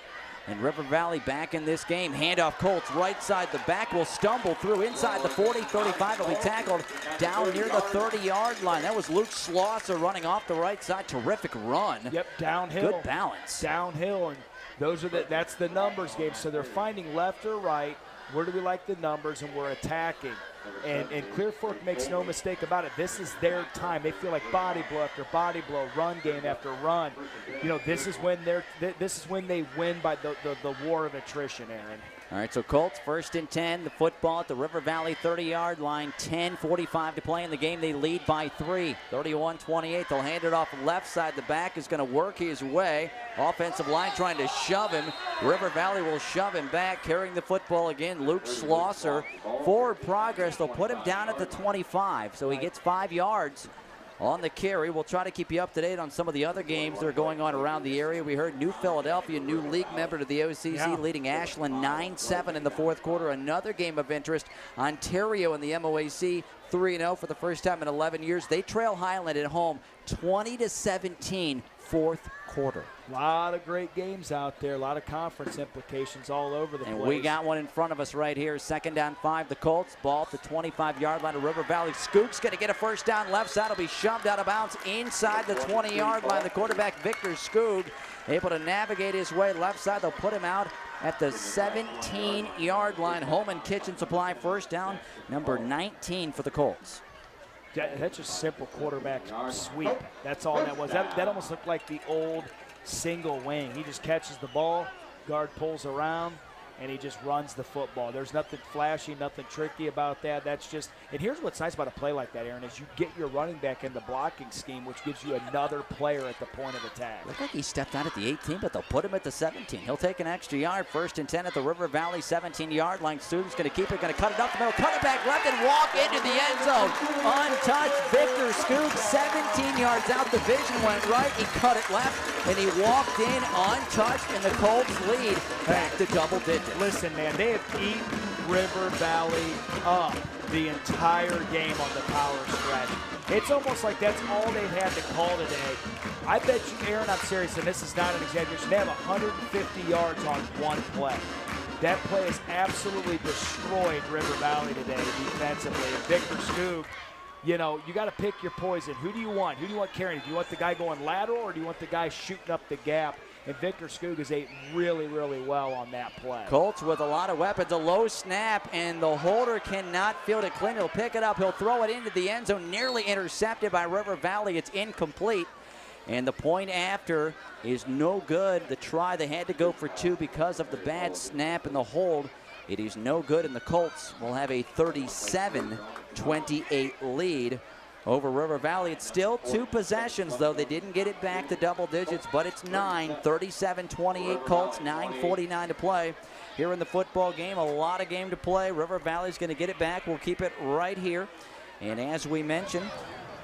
And River Valley back in this game. Handoff Colts right side. The back will stumble through inside the 40, 35. Will be tackled down near the 30-yard line. That was Luke Schlosser running off the right side. Terrific run. Yep, downhill. Good balance. Downhill, and those are that's the numbers game. So they're finding left or right. Where do we like the numbers, and we're attacking. And Clear Fork makes no mistake about it. This is their time. They feel like body blow after body blow, run game after run. You know, this is when they win by the war of attrition, Aaron. All right, so Colts 1st and 10. The football at the River Valley 30-yard line. 10:45 to play in the game. They lead by 3. 31-28. They'll hand it off left side. The back is going to work his way. Offensive line trying to shove him. River Valley will shove him back. Carrying the football again, Luke Schlosser. Forward progress. They'll put him down at the 25. So he gets 5 yards on the carry. We'll try to keep you up to date on some of the other games that are going on around the area. We heard New Philadelphia, new league member to the OCC, leading Ashland 9-7 in the fourth quarter. Another game of interest, Ontario in the MOAC, 3-0 for the first time in 11 years. They trail Highland at home 20-17, fourth quarter. A lot of great games out there, a lot of conference implications all over the place. And we got one in front of us right here. 2nd down 5, the Colts. Ball at the 25-yard line of River Valley. Stoot's going to get a first down left side. Will be shoved out of bounds inside the 20-yard line. The quarterback, Victor Stoot, able to navigate his way left side. They'll put him out at the 17-yard line. Holman Kitchen Supply, first down, number 19 for the Colts. That's just simple quarterback sweep. That's all that was. That almost looked like the old single wing. He just catches the ball, guard pulls around, and he just runs the football. There's nothing flashy, nothing tricky about that. That's just, and here's what's nice about a play like that, Aaron, is you get your running back in the blocking scheme, which gives you another player at the point of attack. Looked like he stepped out at the 18, but they'll put him at the 17. He'll take an extra yard. 1st and 10 at the River Valley 17-yard line. Student's going to keep it, going to cut it up the middle, cut it back left, and walk into the end zone. Untouched, Victor Stoot, 17 yards out. The vision went right. He cut it left, and he walked in untouched, and the Colts lead back to double digits. Listen, man, they have eaten River Valley up the entire game on the power stretch. It's almost like that's all they've had to call today. I bet you, Aaron, I'm serious, and this is not an exaggeration, they have 150 yards on one play. That play has absolutely destroyed River Valley today defensively. And Victor Stoot, you know, you got to pick your poison. Who do you want? Who do you want carrying? Do you want the guy going lateral, or do you want the guy shooting up the gap? And Victor Stoot has ate really, really well on that play. Colts with a lot of weapons. A low snap, and the holder cannot field it clean. He'll pick it up. He'll throw it into the end zone. Nearly intercepted by River Valley. It's incomplete. And the point after is no good. The try, they had to go for 2 because of the bad snap and the hold. It is no good, and the Colts will have a 37-28 lead over River Valley. It's still 2 possessions, though. They didn't get it back to double digits, but it's 9. 37-28 Colts, 9:49 to play here in the football game. A lot of game to play. River Valley's going to get it back. We'll keep it right here. And as we mentioned,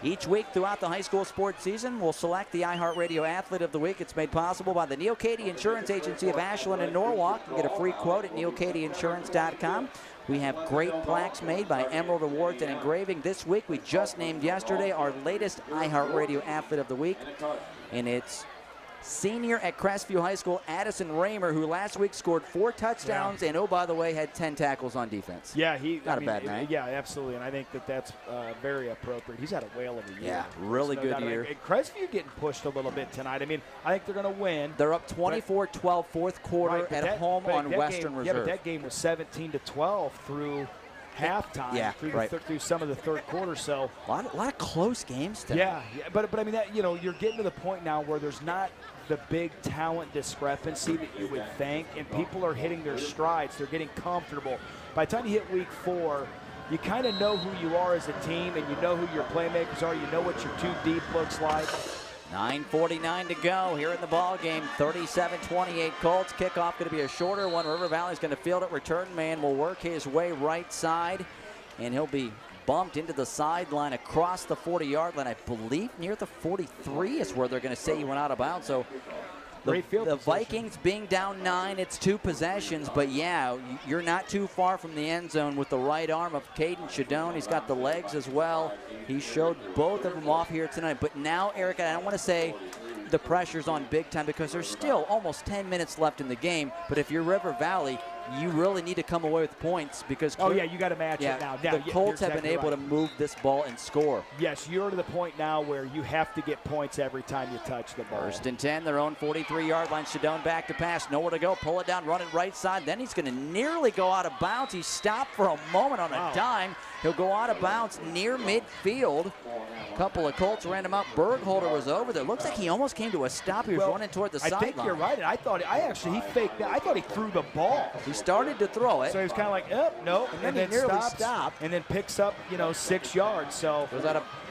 Each week throughout the high school sports season, we'll select the iHeartRadio Athlete of the Week. It's made possible by the Neil Cady Insurance Agency of Ashland and Norwalk. You can get a free quote at neilcadyinsurance.com. We have great plaques made by Emerald Awards and Engraving. This week, we just named yesterday our latest iHeartRadio Athlete of the Week, and it's senior at Crestview High School, Addison Raymer, who last week scored 4 touchdowns and, oh, by the way, had 10 tackles on defense. Yeah, Not a bad night. Yeah, absolutely, and I think that's very appropriate. He's had a whale of a year. Yeah, really good year. And Crestview getting pushed a little bit tonight. I mean, I think they're going to win. They're up 24-12 fourth quarter at home on Western Reserve. Yeah, but that game was 17-12 through halftime, through some of the third quarter. So a lot of close games today. Yeah, but I mean, that, you're getting to the point now where there's not the big talent discrepancy that you would think, and people are hitting their strides. They're getting comfortable. By the time you hit week 4, you kind of know who you are as a team, and you know who your playmakers are. You know what your 2 deep looks like. 9:49 to go here in the ball game. 37-28 Colts. Kickoff going to be a shorter one. River Valley's going to field it. Return man will work his way right side, and he'll be bumped into the sideline across the 40-yard line. I believe near the 43 is where they're going to say he went out of bounds. So the Vikings being down 9, it's 2 possessions, but yeah, you're not too far from the end zone with the right arm of Caden Shadone. He's got the legs as well. He showed both of them off here tonight. But now, Eric, I don't want to say the pressure's on big time because there's still almost 10 minutes left in the game. But if you're River Valley, you really need to come away with points because you got to match it now. The Colts have been able to move this ball and score. Yes, you're to the point now where you have to get points every time you touch the ball. 1st and 10, their own 43-yard line. Shadone back to pass, nowhere to go. Pull it down, run it right side. Then he's going to nearly go out of bounds. He stopped for a moment on a dime. He'll go out of bounds near midfield. A couple of Colts ran him out. Bergholder was over there. Looks like he almost came to a stop. He was running toward the sideline. I think you're right. I thought he faked that. I thought he threw the ball. He started to throw it. So he was kind of like, nope, and then nearly stopped, and then picks up, 6 yards. So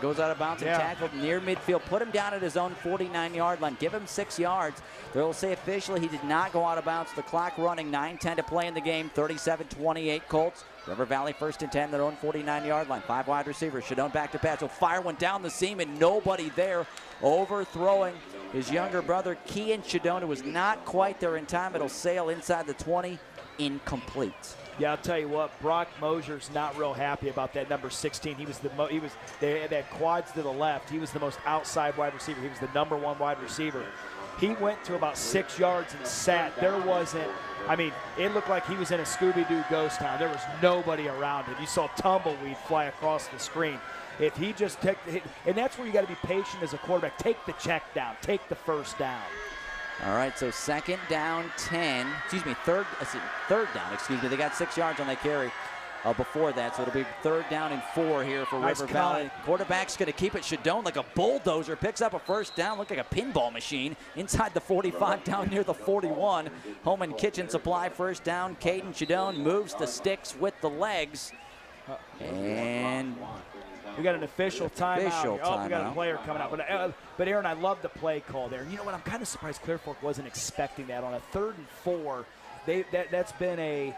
goes out of bounds and tackled near midfield. Put him down at his own 49-yard line. Give him 6 yards. They'll say officially he did not go out of bounds. The clock running, 9:10 to play in the game. 37-28 Colts. River Valley 1st and 10, their own 49-yard line. 5 wide receivers. Shadone back to pass. He'll fire one down the seam and nobody there. Overthrowing his younger brother, Kean Shadone, who was not quite there in time. It'll sail inside the 20. Incomplete. Yeah, I'll tell you what, Brock Mosier's not real happy about that number 16. They had quads to the left. He was the most outside wide receiver. He was the number 1 wide receiver. He went to about 6 yards and sat. It looked like he was in a Scooby-Doo ghost town. There was nobody around him. You saw tumbleweed fly across the screen. If he just took the hit, and that's where you got to be patient as a quarterback. Take the check down. Take the first down. All right, so third down. They got 6 yards on that carry before that, so it'll be 3rd down and 4 here for River Valley. Quarterback's going to keep it. Shadone, like a bulldozer, picks up a 1st down. Looked like a pinball machine inside the 45, down near the 41. Home and Kitchen Supply 1st down. Caden Shadone moves the sticks with the legs. And we got an official timeout. We got a player coming out. But Aaron, I love the play call there. And you know what? I'm kind of surprised Clear Fork wasn't expecting that on a 3rd and 4. That's been a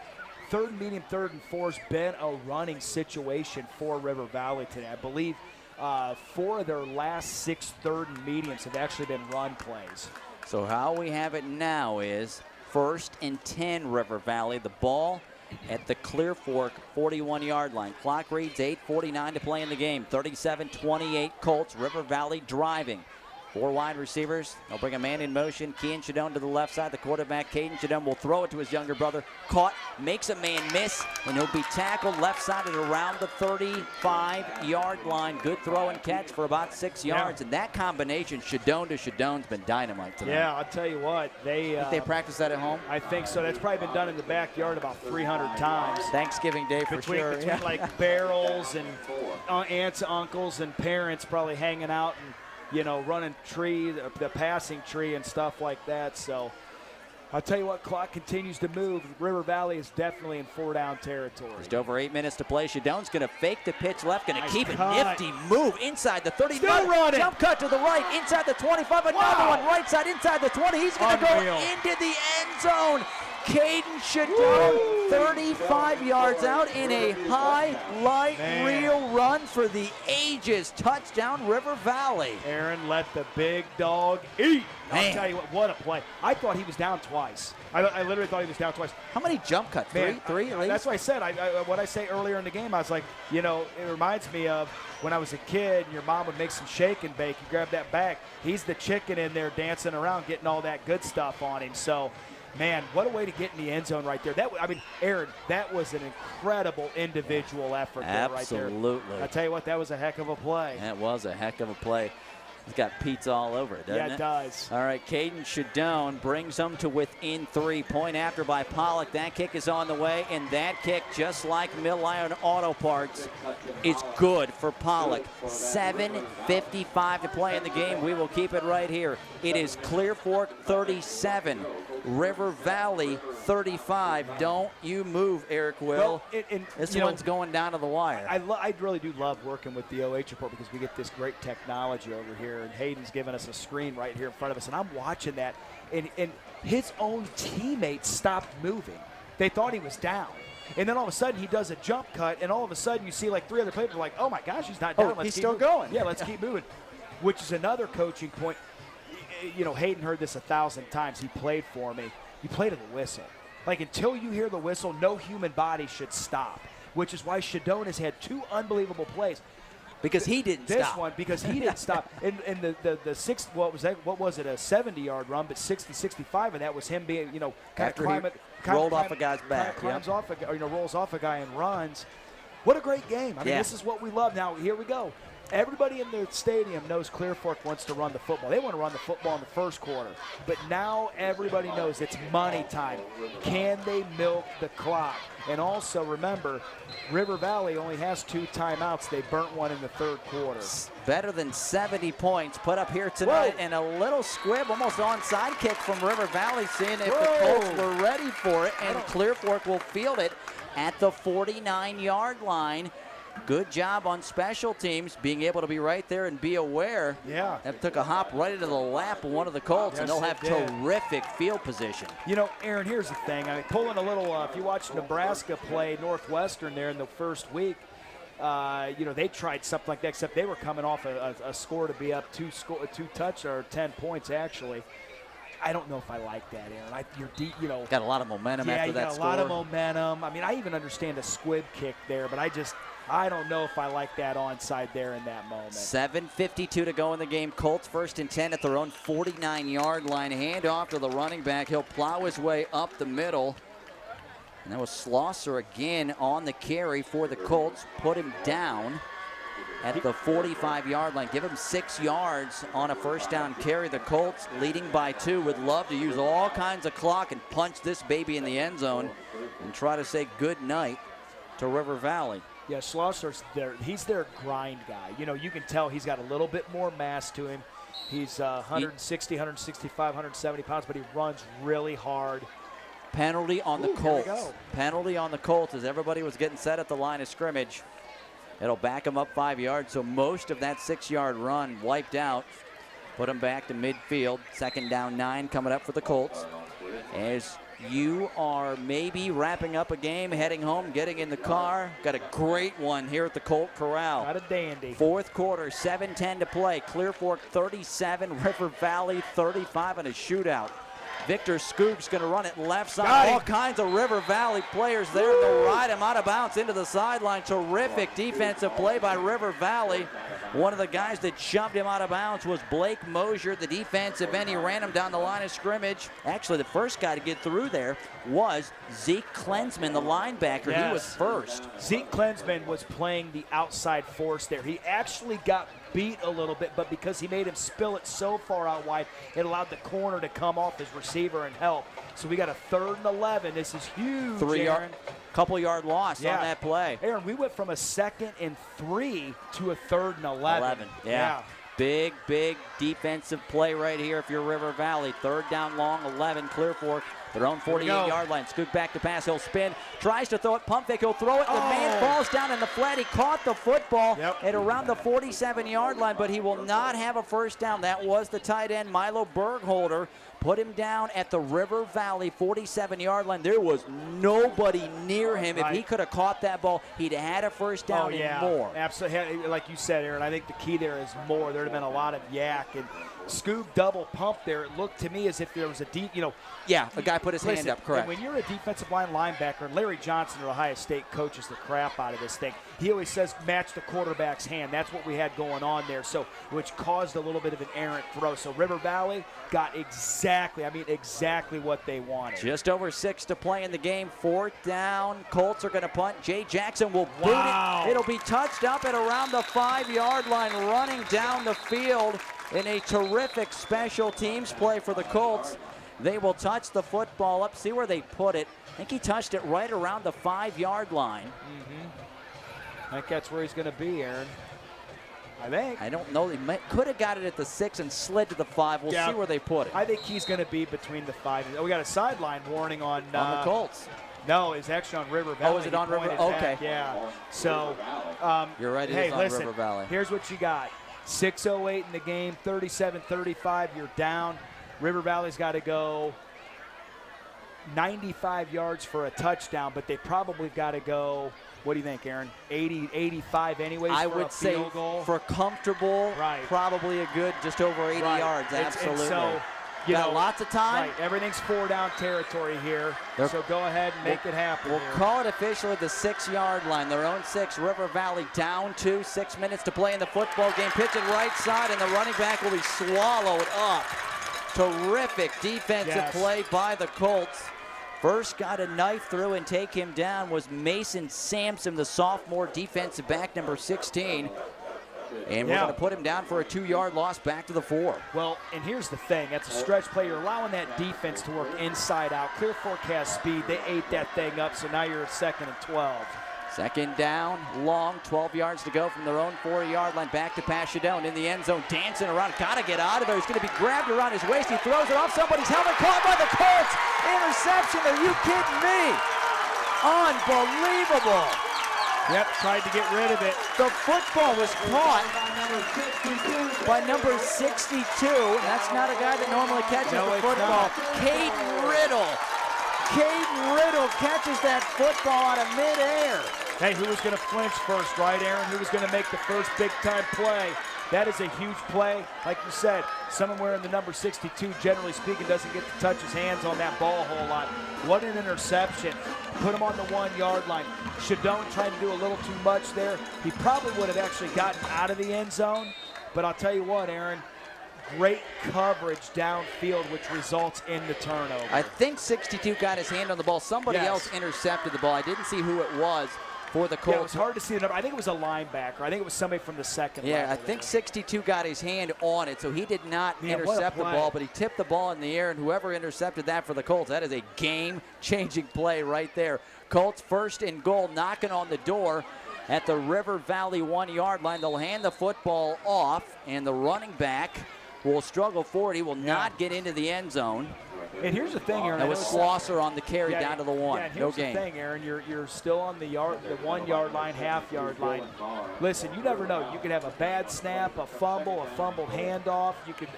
3rd and medium, 3rd and 4's been a running situation for River Valley today. I believe 4 of their last 6 3rd and mediums have actually been run plays. So how we have it now is 1st and 10 River Valley. The ball at the Clear Fork 41-yard line. Clock reads 8:49 to play in the game. 37-28 Colts. River Valley driving. 4 wide receivers. They'll bring a man in motion. Kean Shadone to the left side. The quarterback, Caden Shadone, will throw it to his younger brother. Caught, makes a man miss, and he'll be tackled left-sided around the 35-yard line. Good throw and catch for about 6 yards. And that combination, Shadone to Shadone's been dynamite tonight. Yeah, I'll tell you what. Think they practice that at home? I think so. That's probably been done in the backyard about 300 times. Thanksgiving Day for sure. Between like barrels and aunts, uncles, and parents probably hanging out and running the passing tree and stuff like that. So I'll tell you what, clock continues to move. River Valley is definitely in 4-down territory. Just over 8 minutes to play. Shadone's going to fake the pitch left, going to keep it. Nifty move inside the 30. Still running. Jump cut to the right, inside the 25. Another one right side, inside the 20. He's going to go into the end zone. Caden Shadone 35 yards out in a highlight reel run for the ages. Touchdown, River Valley. Aaron let the big dog eat. Man. I'll tell you what a play. I thought he was down twice. I literally thought he was down twice. How many jump cuts? Three at least? That's what I said. What I say earlier in the game, I was like, you know, it reminds me of when I was a kid and your mom would make some shake and bake. You grab that bag. He's the chicken in there dancing around, getting all that good stuff on him. So, man, what a way to get in the end zone right there. I mean, Aaron, that was an incredible individual effort there right there. Absolutely. I tell you what, that was a heck of a play. That was a heck of a play. It's got pizza all over it, doesn't it? Yeah, it does. All right, Hayden Shadone brings them to within 3. Point after by Pollock. That kick is on the way, and that kick, just like Mill Iron Auto Parts, is good for Pollock. 7:55 to play in the game. We will keep it right here. It is Clear Fork 37, River Valley 35. Don't you move, Eric Will. Well, this one's going down to the wire. I really do love working with the OH report because we get this great technology over here, and Hayden's giving us a screen right here in front of us, and I'm watching that, and his own teammates stopped moving. They thought he was down. And then all of a sudden he does a jump cut, and all of a sudden you see like 3 other players are like, oh my gosh, he's not down. Let's he's keep still moving. going. Yeah, let's keep moving, which is another coaching point. You know, Hayden heard this 1,000 times. He played for me. You play to the whistle. Like, until you hear the whistle, no human body should stop, which is why Shadone has had 2 unbelievable plays. Because he didn't stop. This one, because he didn't stop. And the sixth, what was it, a 70-yard run, but 60-65, and that was him being, you know, rolled off a guy's back. Climbs off a guy, or, you know, rolls off a guy and runs. What a great game. I mean, this is what we love. Now, here we go. Everybody in the stadium knows Clear Fork wants to run the football. They want to run the football in the first quarter. But now everybody knows it's money time. Can they milk the clock? And also, remember, River Valley only has 2 timeouts. They burnt one in the 3rd quarter. Better than 70 points put up here tonight. Whoa. And a little squib, almost onside kick from River Valley, seeing if the Colts were ready for it. And Clear Fork will field it at the 49-yard line. Good job on special teams, being able to be right there and be aware. Yeah. That took a hop right into the lap of one of the Colts, and they'll have terrific field position. You know, Aaron, here's the thing. I mean, pulling a little, if you watch Nebraska play Northwestern there in the first week, you know, they tried something like that, except they were coming off a score to be up 2 touch or 10 points, actually. I don't know if I like that, Aaron. You're deep, you know. Got a lot of momentum after that score. Yeah, you got a lot of momentum. I mean, I even understand a squib kick there, but I don't know if I like that onside there in that moment. 7:52 to go in the game. Colts 1st and 10 at their own 49-yard line. Hand off to the running back. He'll plow his way up the middle. And that was Schlosser again on the carry for the Colts. Put him down at the 45-yard line. Give him 6 yards on a first down carry. The Colts leading by 2 would love to use all kinds of clock and punch this baby in the end zone and try to say good night to River Valley. Yeah, Schlosser's there. He's their grind guy. You know, you can tell he's got a little bit more mass to him. He's 160, 165, 170 pounds, but he runs really hard. Penalty on the Colts. Penalty on the Colts as everybody was getting set at the line of scrimmage. It'll back him up 5 yards, so most of that 6-yard run wiped out. Put him back to midfield. 2nd down 9 coming up for the Colts. As you are maybe wrapping up a game, heading home, getting in the car. Got a great one here at the Colt Corral. Got a dandy. 4th quarter, 7:10 to play. Clear Fork 37, River Valley 35 in a shootout. Victor Scoop's going to run it left side. All kinds of River Valley players there to ride him out of bounds into the sideline. Terrific defensive play by River Valley. One of the guys that shoved him out of bounds was Blake Mosier, the defensive end. He ran him down the line of scrimmage. Actually, the first guy to get through there was Zeke Klensman, the linebacker. Yes. He was first. Zeke Klensman was playing the outside force there. He actually got beat a little bit, but because he made him spill it so far out wide, it allowed the corner to come off his receiver and help. So we got a 3rd and 11. This is huge, 3-yard, couple-yard loss on that play. Aaron, we went from a 2nd and 3 to a 3rd and 11. Yeah. Big defensive play right here if you're River Valley. 3rd down long, 11, Clear Fork. Their own 48-yard line. Scoot back to pass. He'll spin. Tries to throw it. Pump fake. He'll throw it. The man falls down in the flat. He caught the football at around the 47-yard line, but he will not have a first down. That was the tight end, Milo Bergholder. put him down at the River Valley 47-yard line. There was nobody near him. If he could have caught that ball, he'd have had a first down and more. Absolutely. Like you said, Aaron, I think the key there is more. There would have been a lot of yak. And Scoob double pump there. It looked to me as if there was a deep, Yeah, a guy put his hand up, correct. When you're a defensive line linebacker, and Larry Johnson at Ohio State coaches the crap out of this thing, he always says match the quarterback's hand. That's what we had going on there, so which caused a little bit of an errant throw. So River Valley got exactly what they wanted. Just over 6 to play in the game. 4th down. Colts are going to punt. Jay Jackson will boot it. It'll be touched up at around the 5-yard line, running down the field in a terrific special teams play for the Colts. They will touch the football up. See where they put it. I think he touched it right around the 5-yard line. I think that's where he's going to be, Aaron. I think. I don't know. He could have got it at the 6 and slid to the 5. We'll see where they put it. I think he's going to be between the 5. We got a sideline warning on the Colts. No, it's actually on River Valley. Oh, is it on River? Okay. Yeah. So you're right. It is on River Valley. Here's what you got. 6:08 in the game, 37-35. You're down. River Valley's got to go 95 yards for a touchdown, but they probably got to go, what do you think, Aaron? 80, 85 anyways I for would a say field goal? For comfortable, probably a good just over 80 yards, absolutely. So, got lots of time. Right, everything's 4-down territory here, so go ahead and make it happen. We'll call it officially the 6-yard line. Their own 6, River Valley down 2, 6 minutes to play in the football game. Pitch it right side, and the running back will be swallowed up. Terrific defensive play by the Colts. First got a knife through and take him down was Mason Sampson, the sophomore defensive back, number 16. And we're going to put him down for a 2-yard loss back to the 4. Well, and here's the thing. That's a stretch play. You're allowing that defense to work inside out. Clear Fork has speed. They ate that thing up, so now you're at 2nd and 12. 2nd down, long, 12 yards to go from their own 4-yard line. Back to pass Showdown in the end zone, dancing around. Got to get out of there. He's going to be grabbed around his waist. He throws it off somebody's helmet. Caught by the Colts. Interception. Are you kidding me? Unbelievable. Yep, tried to get rid of it. The football was caught by number 62. That's not a guy that normally catches the football. Hayden Riddle catches that football out of midair. Hey, who was going to flinch first, right, Aaron? Who was going to make the first big-time play? That is a huge play. Like you said, someone wearing the number 62, generally speaking, doesn't get to touch his hands on that ball a whole lot. What an interception. Put him on the 1-yard line. Showdown tried to do a little too much there. He probably would have actually gotten out of the end zone. But I'll tell you what, Aaron, great coverage downfield, which results in the turnover. I think 62 got his hand on the ball. Somebody else intercepted the ball. I didn't see who it was for the Colts. Yeah, it was hard to see the number. I think it was a linebacker. I think it was somebody from the 2nd level. I think 62 got his hand on it, so he did not intercept the ball, but he tipped the ball in the air, and whoever intercepted that for the Colts, that is a game-changing play right there. Colts 1st and goal, knocking on the door at the River Valley 1-yard line. They'll hand the football off, and the running back will struggle forward. He will not get into the end zone. And here's the thing, Aaron. That was Slosser on the carry down to the 1. Yeah, and no here's gain. the thing, Aaron. You're still on the 1-yard line, half-yard line. Listen, you never know. You could have a bad snap, a fumbled handoff. You could,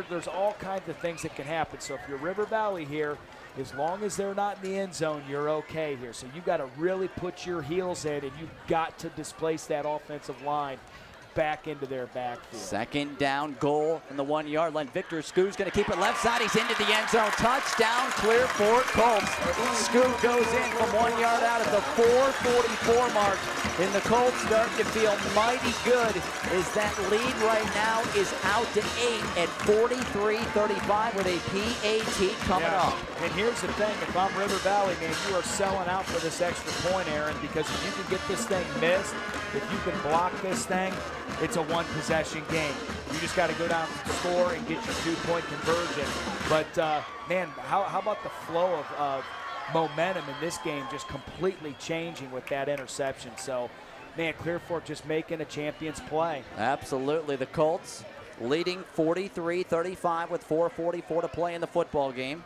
there's all kinds of things that can happen. So if you're River Valley here, as long as they're not in the end zone, you're okay here. So you've got to really put your heels in, and you've got to displace that offensive line back into their backfield. 2nd down, goal in the 1-yard line. Victor Scoot's going to keep it left side. He's into the end zone. Touchdown, Clear Fork Colts. Stoodt goes in from 1 yard out at the 4:44 mark. And the Colts starting to feel mighty good as that lead right now is out to 8 at 43-35 with a PAT coming up. And here's the thing. If I'm River Valley, man, you are selling out for this extra point, Aaron, because if you can get this thing missed, if you can block this thing, it's a 1-possession game. You just got to go down and score and get your 2-point conversion. But, man, how about the flow of momentum in this game just completely changing with that interception? So, man, Clear Fork just making a champion's play. Absolutely. The Colts leading 43-35 with 4:44 to play in the football game.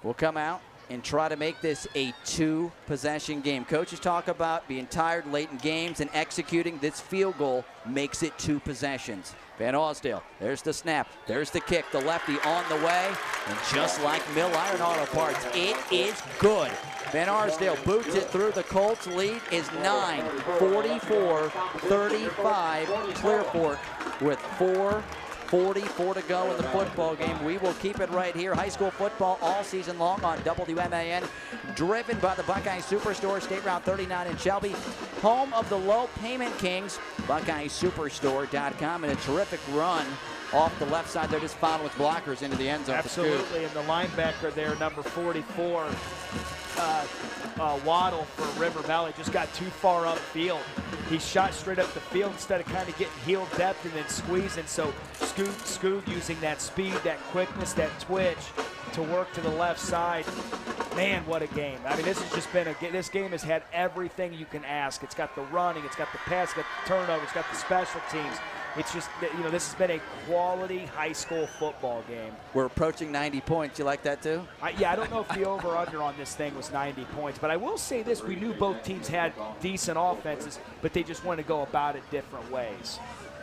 Will come out and try to make this a 2-possession game. Coaches talk about being tired late in games and executing. This field goal makes it 2 possessions. Van Arsdale, there's the snap, there's the kick, the lefty on the way, and just like Mill Iron Auto Parts, it is good. Van Arsdale boots it through. The Colts lead is 9, 44-35. Clear Fork with 4:44 to go in the football game. We will keep it right here. High school football all season long on WMAN. Driven by the Buckeye Superstore, State Route 39 in Shelby. Home of the Low Payment Kings, BuckeyeSuperstore.com. And a terrific run off the left side. They're just fouled with blockers into the end zone. Absolutely, and the linebacker there, number 44, Waddle for River Valley, just got too far upfield. He shot straight up the field instead of kind of getting heel depth and then squeezing. So Stoodt using that speed, that quickness, that twitch to work to the left side. Man, what a game. I mean, this has just been this game has had everything you can ask. It's got the running, it's got the pass, it's got the turnover, it's got the special teams. It's just, this has been a quality high school football game. We're approaching 90 points. You like that too? Yeah, I don't know if the over-under on this thing was 90 points, but I will say this. We knew both teams had decent offenses, but they just wanted to go about it different ways.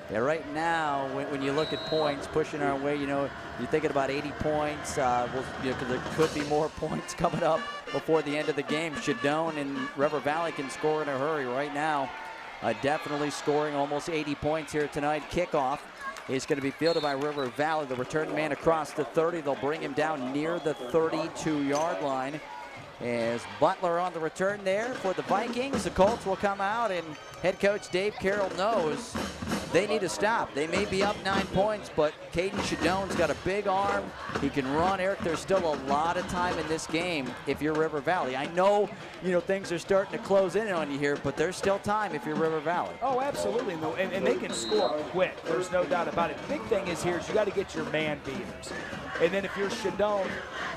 Yeah, right now, when you look at points pushing our way, you're thinking about 80 points. Because there could be more points coming up before the end of the game. Showdown and River Valley can score in a hurry right now. Definitely scoring almost 80 points here tonight. Kickoff is going to be fielded by River Valley. The return man across the 30. They'll bring him down near the 32-yard line. As Butler on the return there for the Vikings. The Colts will come out, and head coach Dave Carroll knows they need to stop. They may be up 9 points, but Caden Shadon's got a big arm. He can run. Eric, there's still a lot of time in this game if you're River Valley. I know, things are starting to close in on you here, but there's still time if you're River Valley. Oh, absolutely. And they can score quick. There's no doubt about it. The big thing is here is you got to get your man beaters. And then if you're Showdown,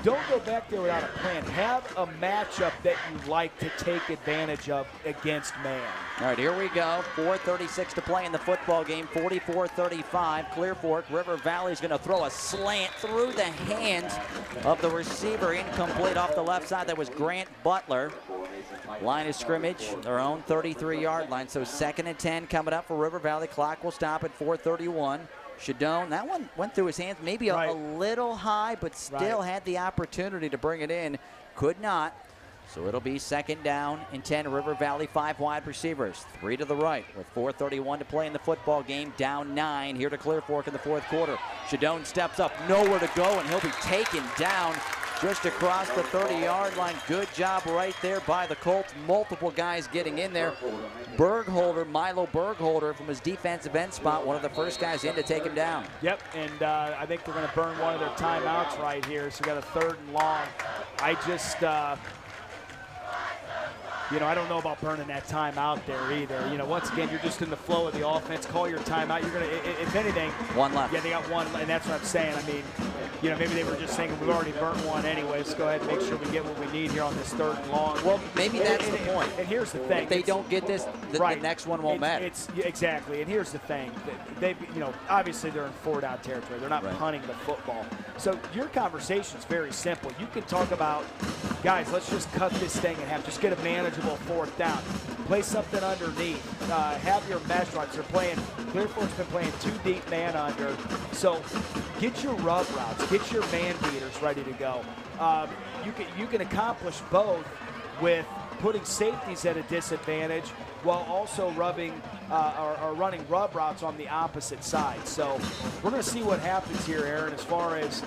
don't go back there without a plan. Have a matchup that you like to take advantage of against man. All right, here we go. 4:36 to play in the football game. 44-35. Clear Fork. River Valley's going to throw a slant through the hands of the receiver. Incomplete off the left side. That was Grant Butler. Line of scrimmage, their own 33-yard line. So 2nd and 10 coming up for River Valley. Clock will stop at 4:31. Showdown, that one went through his hands, maybe a little high, but still had the opportunity to bring it in. Could not. So it'll be 2nd down and 10. River Valley, 5 wide receivers, 3 to the right with 4:31 to play in the football game. Down 9 here to Clear Fork in the 4th quarter. Showdown steps up, nowhere to go, and he'll be taken down just across the 30-yard line. Good job right there by the Colts. Multiple guys getting in there. Milo Bergholder from his defensive end spot, one of the first guys in to take him down. Yep, and I think they're going to burn one of their timeouts right here. So we got a 3rd and long. I just, I don't know about burning that timeout there either. Once again, you're just in the flow of the offense. Call your timeout. You're going to, if anything. One left. Yeah, they got one, and that's what I'm saying. I mean, maybe they were just saying we've already burnt one anyway. Let's go ahead and make sure we get what we need here on this 3rd and long. Well, maybe that's the point. And here's the thing. If they don't get this, the next one won't matter. Exactly. And here's the thing. They, obviously they're in 4-down territory. They're not punting the football. So your conversation's very simple. You can talk about, guys, let's just cut this thing in half. Just get a manageable 4th down. Play something underneath. Have your mesh routes. They're playing. Clear Fork's been playing 2 deep man under. So get your rub routes. Get your man beaters ready to go. You can accomplish both with putting safeties at a disadvantage while also running rub routes on the opposite side. So we're going to see what happens here, Aaron, as far as,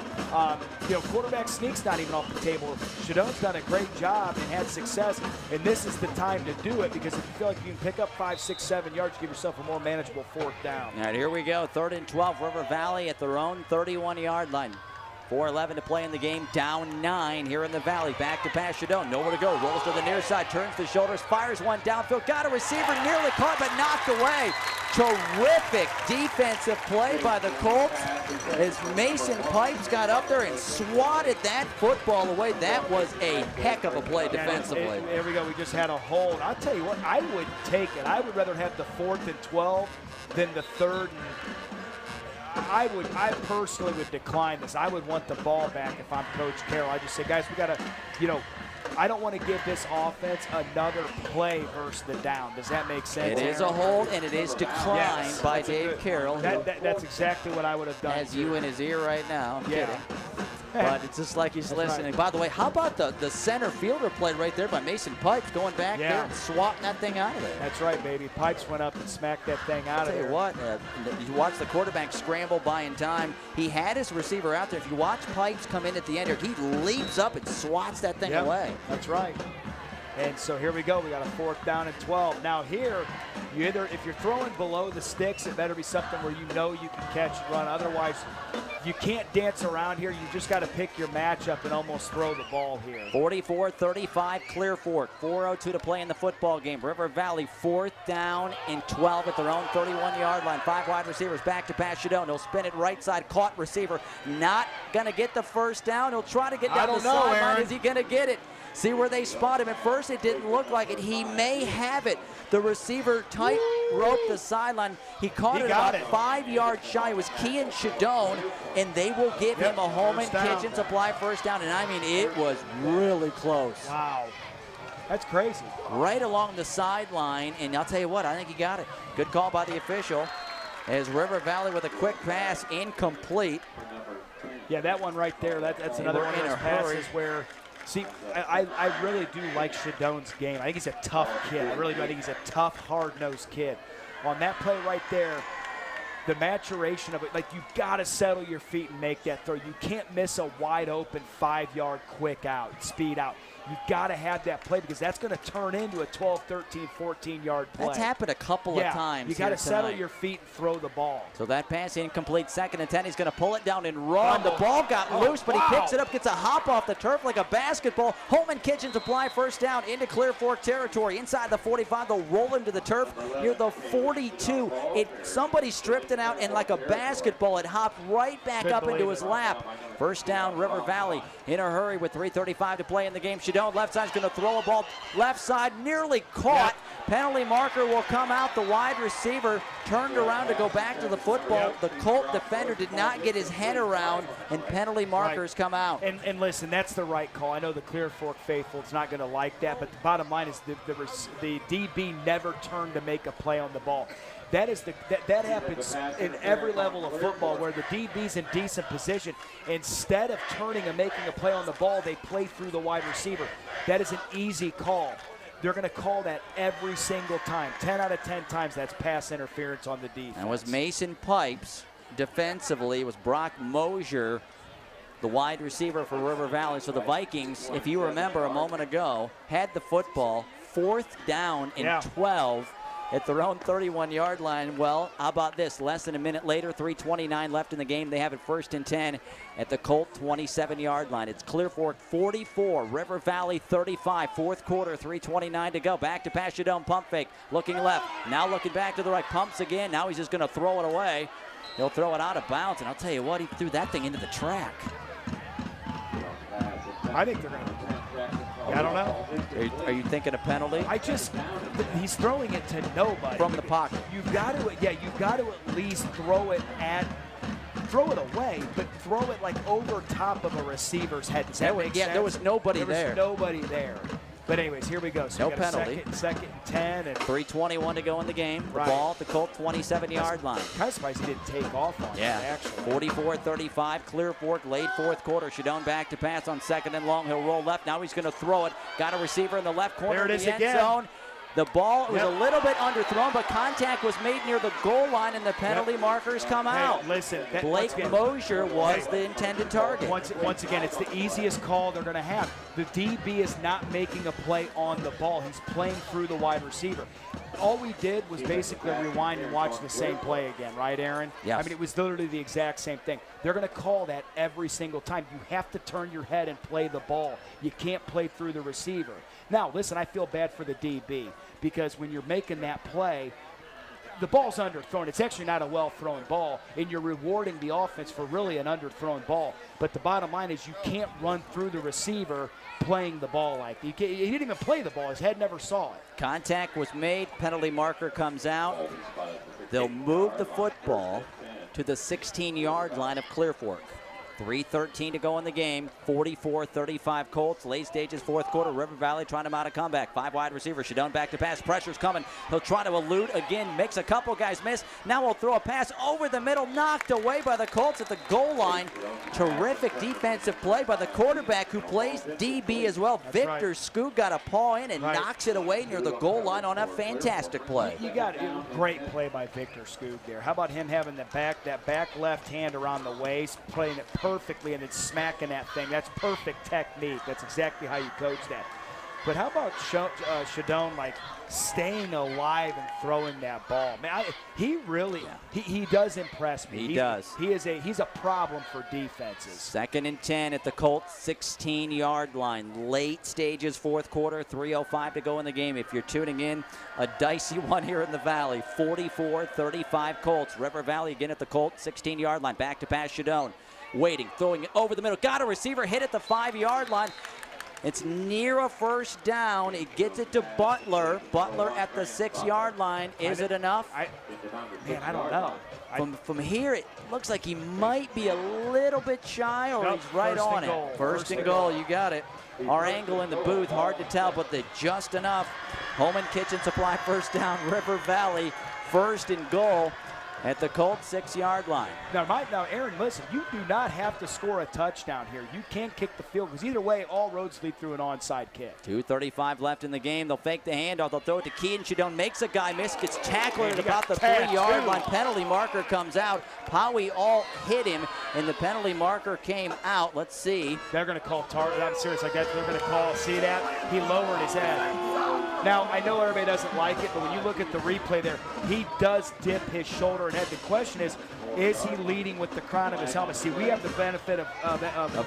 quarterback sneak's not even off the table. Showdown's done a great job and had success, and this is the time to do it because if you feel like you can pick up 5, 6, 7 yards, give yourself a more manageable 4th down. All right, here we go. 3rd and 12, River Valley at their own 31-yard line. 4:11 to play in the game, down 9 here in the Valley. Back to pass, Showdown, nowhere to go. Rolls to the near side, turns the shoulders, fires one downfield. Got a receiver, nearly caught, but knocked away. Terrific defensive play by the Colts as Mason Pipes got up there and swatted that football away. That was a heck of a play defensively. There we go. We just had a hold. I'll tell you what, I would take it. I would rather have the 4th and 12 than the 3rd and I personally would decline this. I would want the ball back if I'm Coach Carroll. I just say, guys, we got to, I don't want to give this offense another play versus the down. Does that make sense? It is a hold, and it is declined by Dave Carroll. That's exactly what I would have done. Has you in his ear right now. I'm Yeah. kidding. But it's just like he's listening. Right. By the way, how about the center fielder play right there by Mason Pipes going back there and swatting that thing out of there? That's right, baby. Pipes went up and smacked that thing out of there. I'll tell you what, you watch the quarterback scramble by in time. He had his receiver out there. If you watch Pipes come in at the end here, he leaps up and swats that thing away. That's right. And so here we go. We got a 4th down and 12. Now here, if you're throwing below the sticks, it better be something where you know you can catch and run. Otherwise, you can't dance around here. You just got to pick your matchup and almost throw the ball here. 44-35 Clear Fork. 4:02 to play in the football game. River Valley 4th down and 12 at their own 31-yard line. 5 wide receivers back to pass Showdown. He'll spin it right side. Caught receiver. Not going to get the first down. He'll try to get down the sideline. Is he going to get it? See where they spot him. At first, it didn't look like it. He may have it. The receiver tight roped the sideline. He caught it about 5 yards shy. It was Kean Shadone, and they will give him a Holman Kitchen Supply first down. And I mean, it was really close. Wow. That's crazy. Right along the sideline, and I'll tell you what, I think he got it. Good call by the official. As River Valley with a quick pass, incomplete. Yeah, that one right there, that's another one of those passes where, see, I really do like Shadone's game. I think he's a tough kid. I really do. I think he's a tough, hard-nosed kid. On that play right there, the maturation of it, like, you've got to settle your feet and make that throw. You can't miss a wide-open 5-yard quick out, speed out. You've got to have that play because that's going to turn into a 12, 13, 14-yard play. That's happened a couple of times. You got to settle your feet and throw the ball. So that pass incomplete, 2nd and 10. He's going to pull it down and run. The ball got loose, but he picks it up, gets a hop off the turf like a basketball. Holman Kitchen Supply first down into Clear Fork territory. Inside the 45, they'll roll him to the turf near the 42. Somebody stripped it out, and like a basketball, it hopped right back up into his lap. First down, River Valley in a hurry with 3:35 to play in the game. Shadone, left side's going to throw a ball. Left side nearly caught. Penalty marker will come out. The wide receiver turned around to go back to the football. The Colt defender did not get his head around, and penalty markers come out. And listen, that's the right call. I know the Clear Fork faithful is not going to like that, but the bottom line is the DB never turned to make a play on the ball. That happens in every level of football where the DB's in decent position. Instead of turning and making a play on the ball, they play through the wide receiver. That is an easy call. They're going to call that every single time. 10 out of 10 times that's pass interference on the defense. And was Mason Pipes defensively. It was Brock Mosier, the wide receiver for River Valley. So the Vikings, if you remember a moment ago, had the football, 4th down and 12 at their own 31-yard line. Well, how about this? Less than a minute later, 3:29 left in the game. They have it 1st and 10 at the Colt 27-yard line. It's Clear Fork 44, River Valley 35. 4th quarter, 3:29 to go. Back to pass Shadone, pump fake, looking left. Now looking back to the right, pumps again. Now he's just going to throw it away. He'll throw it out of bounds, and I'll tell you what, he threw that thing into the track. I think they're going to. I don't know. Are you thinking a penalty? He's throwing it to nobody. From the pocket. You've got to at least throw it away, but throw it like over top of a receiver's head. Does that make sense? There was nobody there. There was nobody there. But anyways, here we go. So no penalty. Second and 10. And 3:21 to go in the game. The ball at the Colt 27-yard line. Kind of surprised he didn't take off on it, actually. 44-35, Clear Fork, late 4th quarter. Shadone back to pass on 2nd and long. He'll roll left. Now he's going to throw it. Got a receiver in the left corner of the end zone. The ball was a little bit underthrown, but contact was made near the goal line, and the penalty markers come out. Listen, Blake Mosier was the intended target. Once again, it's the easiest call they're going to have. The DB is not making a play on the ball. He's playing through the wide receiver. All we did was basically rewind and watch the same play again, right, Aaron? Yes. I mean, it was literally the exact same thing. They're going to call that every single time. You have to turn your head and play the ball. You can't play through the receiver. Now, listen, I feel bad for the DB because when you're making that play, the ball's underthrown. It's actually not a well-thrown ball, and you're rewarding the offense for really an underthrown ball. But the bottom line is you can't run through the receiver playing the ball like that. He didn't even play the ball. His head never saw it. Contact was made. Penalty marker comes out. They'll move the football. to the 16-yard line of Clear Fork. 3:13 to go in the game. 44-35 Colts. Late stages, fourth quarter. River Valley trying to mount a comeback. 5 wide receiver. Shadone back to pass. Pressure's coming. He'll try to elude again. Makes a couple guys miss. Now we'll throw a pass over the middle. Knocked away by the Colts at the goal line. Terrific defensive play by the quarterback who plays DB as well. That's Victor right. Stoodt got a paw in and knocks it away near the goal line on a fantastic play. You got a great play by Victor Stoodt there. How about him having that back left hand around the waist, playing it perfectly and then smacking that thing. That's perfect technique. That's exactly how you coach that. But how about Shadone, like, staying alive and throwing that ball? Man, he really, he does impress me. He does. He's a problem for defenses. 2nd and 10 at the Colts 16-yard line. Late stages, fourth quarter, 3:05 to go in the game. If you're tuning in, a dicey one here in the Valley. 44-35 Colts. River Valley again at the Colts 16-yard line. Back to pass Shadone. Waiting, throwing it over the middle. Got a receiver hit at the 5-yard line. It's near a first down. It gets it to Butler. Butler at the 6-yard line. Is it enough? Man, I don't know. From here, it looks like he might be a little bit shy, or he's right on it. First and goal, you got it. Our angle in the booth, hard to tell, but they're just enough. Holman Kitchen Supply first down, River Valley, 1st and goal at the Colts 6-yard line. Now, Aaron, listen, you do not have to score a touchdown here. You can kick the field, because either way, all roads lead through an onside kick. 2:35 left in the game. They'll fake the handoff. They'll throw it to Keaton. Shadone makes a guy miss, gets tackled at about the 3-yard line. Penalty marker comes out. Powie all hit him, and the penalty marker came out. Let's see. They're going to call target. I'm serious. Like that, they're going to call. See that? He lowered his head. Now, I know everybody doesn't like it, but when you look at the replay there, he does dip his shoulder and head. The question is he leading with the crown of his helmet? See, we have the benefit of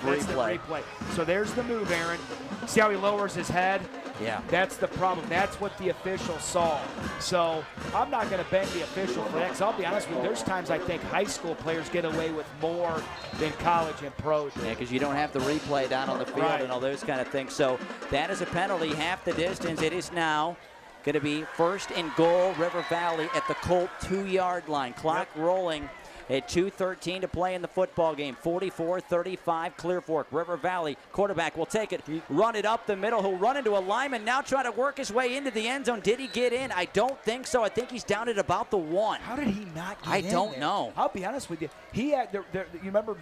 replay. So there's the move, Aaron. See how he lowers his head? Yeah. That's the problem. That's what the official saw. So I'm not going to bend the official for that, because I'll be honest with you, there's times I think high school players get away with more than college and pros. Yeah, because you don't have the replay down on the field and all those kind of things. So that is a penalty, half the distance. It is now going to be 1st and goal, River Valley at the Colt 2-yard line. Clock rolling at 2:13 to play in the football game. 44-35 Clear Fork. River Valley quarterback will take it, run it up the middle. He'll run into a lineman, now try to work his way into the end zone. Did he get in? I don't think so. I think he's down at about the 1. How did he not get in? I don't know. I'll be honest with you. He had you remember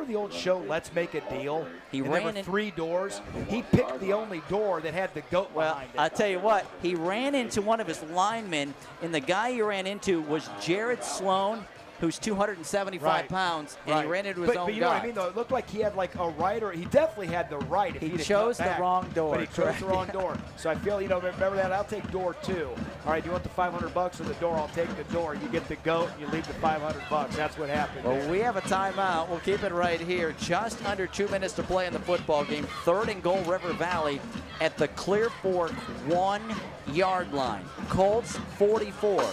the old show Let's Make a Deal? There were 3 doors. He picked the only door that had the goat behind it. I'll tell you what, he ran into one of his linemen, and the guy he ran into was Jared Sloan, who's 275 pounds, and he ran into his own guy. But you know what I mean, though? It looked like he had like a right, or he definitely had the right. If he chose the wrong door. But he chose the wrong door. So I feel, remember that? I'll take door 2. All right, you want the $500 or the door? I'll take the door. You get the goat, and you leave the $500. That's what happened. Well, we have a timeout. We'll keep it right here. Just under 2 minutes to play in the football game. 3rd and goal, River Valley at the Clear Fork 1-yard line. Colts 44.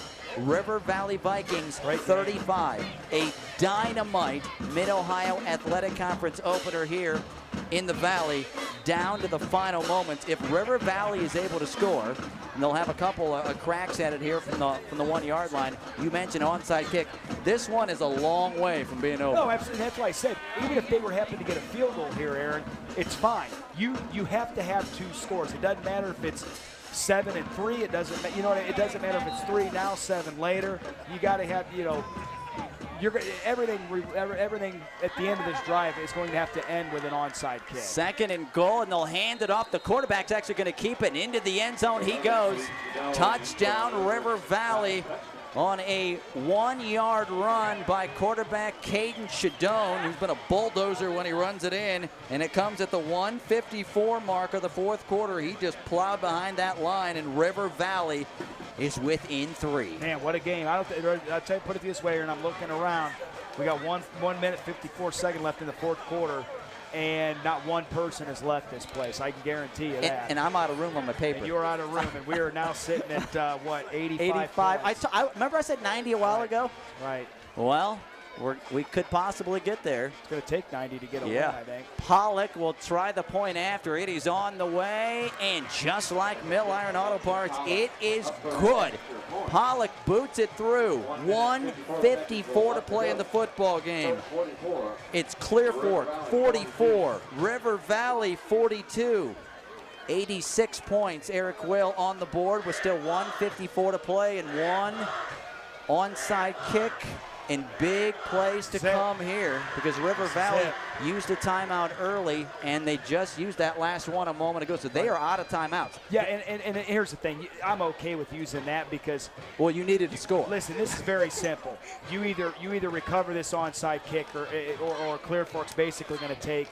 River Valley Vikings 35. A dynamite Mid-Ohio Athletic Conference opener here in the Valley, down to the final moments. If River Valley is able to score, and they'll have a couple of cracks at it here from the 1-yard line. You mentioned onside kick. This one is a long way from being over. No, absolutely. That's why I said, even if they were happy to get a field goal here, Aaron, it's fine. You have to have 2 scores. It doesn't matter if it's 7 and 3. It doesn't, it doesn't matter if it's 3 now, 7 later. You got to have, everything at the end of this drive is going to have to end with an onside kick. 2nd and goal, and they'll hand it off. The quarterback's actually going to keep it into the end zone. He goes. Touchdown, River Valley, on a 1-yard run by quarterback Hayden Shadone, who's been a bulldozer when he runs it in, and it comes at the 1:54 mark of the fourth quarter. He just plowed behind that line, and River Valley is within 3. Man, what a game. I'll tell you, put it this way, and I'm looking around. We got 1 minute, 54 seconds left in the fourth quarter, and not one person has left this place. I can guarantee you that. And I'm out of room on my paper. And you're out of room, and we are now sitting at, 85? 85. Remember I said 90 a while ago? Right. Well, we could possibly get there. It's going to take 90 to get a win, I think. Pollock will try the point after it. He's on the way, and just like Mill Iron Auto Parts, it is good. Pollock boots it through. 1:54 to play in the football game. It's Clear Fork 44, River Valley 42. 86 points. Erik Will on the board with still 1:54 to play and one onside kick. And big plays to come here because River Valley used a timeout early, and they just used that last one a moment ago. So they are out of timeouts. Yeah, and here's the thing. I'm okay with using that because, well, you needed to score. Listen, this is very simple. You either recover this onside kick or Clear Fork's basically going to take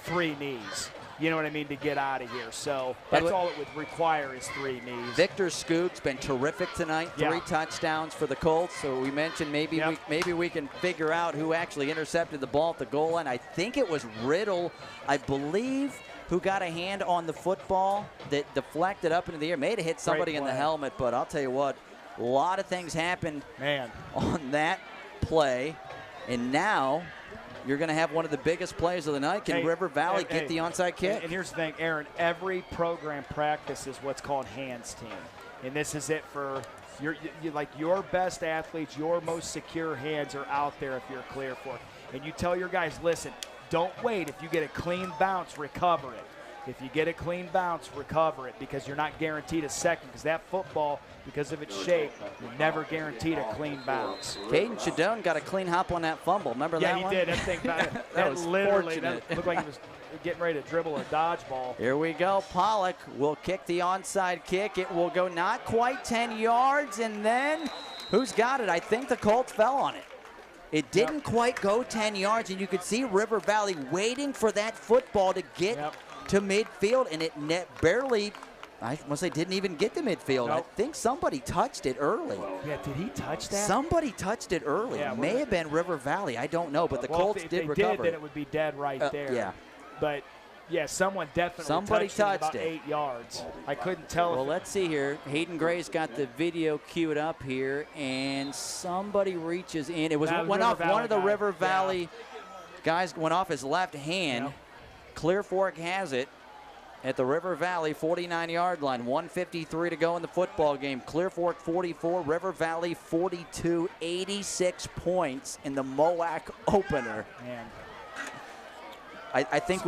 3 knees. You know what I mean, to get out of here. So that's all it would require is 3 knees. Victor Stoot's been terrific tonight. 3 touchdowns for the Colts. So we mentioned maybe we can figure out who actually intercepted the ball at the goal line. I think it was Riddle, I believe, who got a hand on the football that deflected up into the air. May have hit somebody in the helmet, but I'll tell you what, a lot of things happened on that play. And now you're going to have one of the biggest plays of the night. Can River Valley get the onside kick? And here's the thing, Aaron, every program practices what's called hands team. And this is it for your best athletes, your most secure hands are out there if you're Clear Fork. And you tell your guys, listen, don't wait. If you get a clean bounce, recover it. If you get a clean bounce, recover it, because you're not guaranteed a second, because that football, because of its shape, you're never guaranteed a clean bounce. Hayden Gray got a clean hop on that fumble. Remember that one? Yeah, he did. That thing, that was literally, that looked like he was getting ready to dribble a dodgeball. Here we go. Pollock will kick the onside kick. It will go not quite 10 yards, and then who's got it? I think the Colts fell on it. It didn't quite go 10 yards, and you could see River Valley waiting for that football to get to midfield, and it barely, I must say, didn't even get to midfield. I think somebody touched it early. Yeah, did he touch that? Somebody touched it early. Yeah, it may have been River Valley. I don't know, but the Colts did recover. If they did, then it would be dead right there. Yeah. But, yeah, someone definitely touched it about 8 yards. I couldn't tell. Well, let's see here. Hayden Gray's got the video queued up here, and somebody reaches in. It went off one of the River Valley guys, went off his left hand. Clear Fork has it at the River Valley 49-yard line. 1:53 to go in the football game. Clear Fork 44, River Valley 42, 86 points in the MOAC opener. Man. I think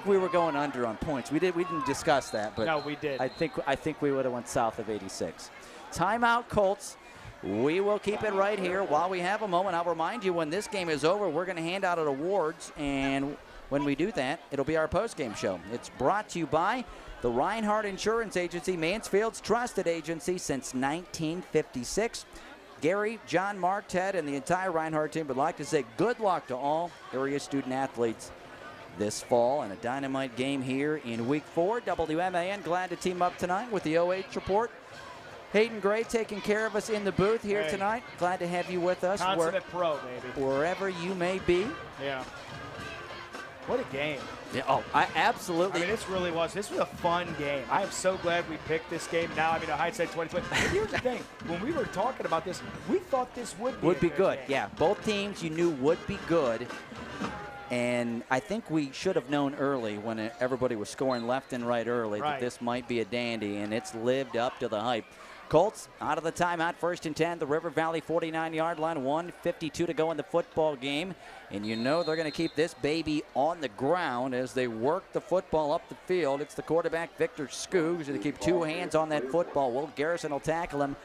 we were going under on points. We didn't discuss that, but no, we did. I think we would have went south of 86. Timeout, Colts. We will keep it right here while we have a moment. I'll remind you, when this game is over, we're going to hand out awards, and when we do that, it'll be our post-game show. It's brought to you by the Reinhardt Insurance Agency, Mansfield's trusted agency since 1956. Gary, John, Mark, Ted, and the entire Reinhardt team would like to say good luck to all area student athletes this fall in a dynamite game here in Week 4. WMAN glad to team up tonight with the OH Report. Hayden Gray taking care of us in the booth here tonight. Glad to have you with us. Consummate pro, baby. Wherever you may be. Yeah. What a game. Yeah, I absolutely. I mean, this really was. This was a fun game. I am so glad we picked this game now. I mean, hindsight 2020. Here's the thing. When we were talking about this, we thought this would be good. Game. Yeah, both teams you knew would be good. And I think we should have known early when everybody was scoring left and right early that this might be a dandy, and it's lived up to the hype. Colts out of the timeout, 1st and 10, the River Valley 49-yard line, 1:52 to go in the football game. And you know they're going to keep this baby on the ground as they work the football up the field. It's the quarterback, Victor Stoodt, who's going to keep 2 hands on that football. Will Garrison will tackle him.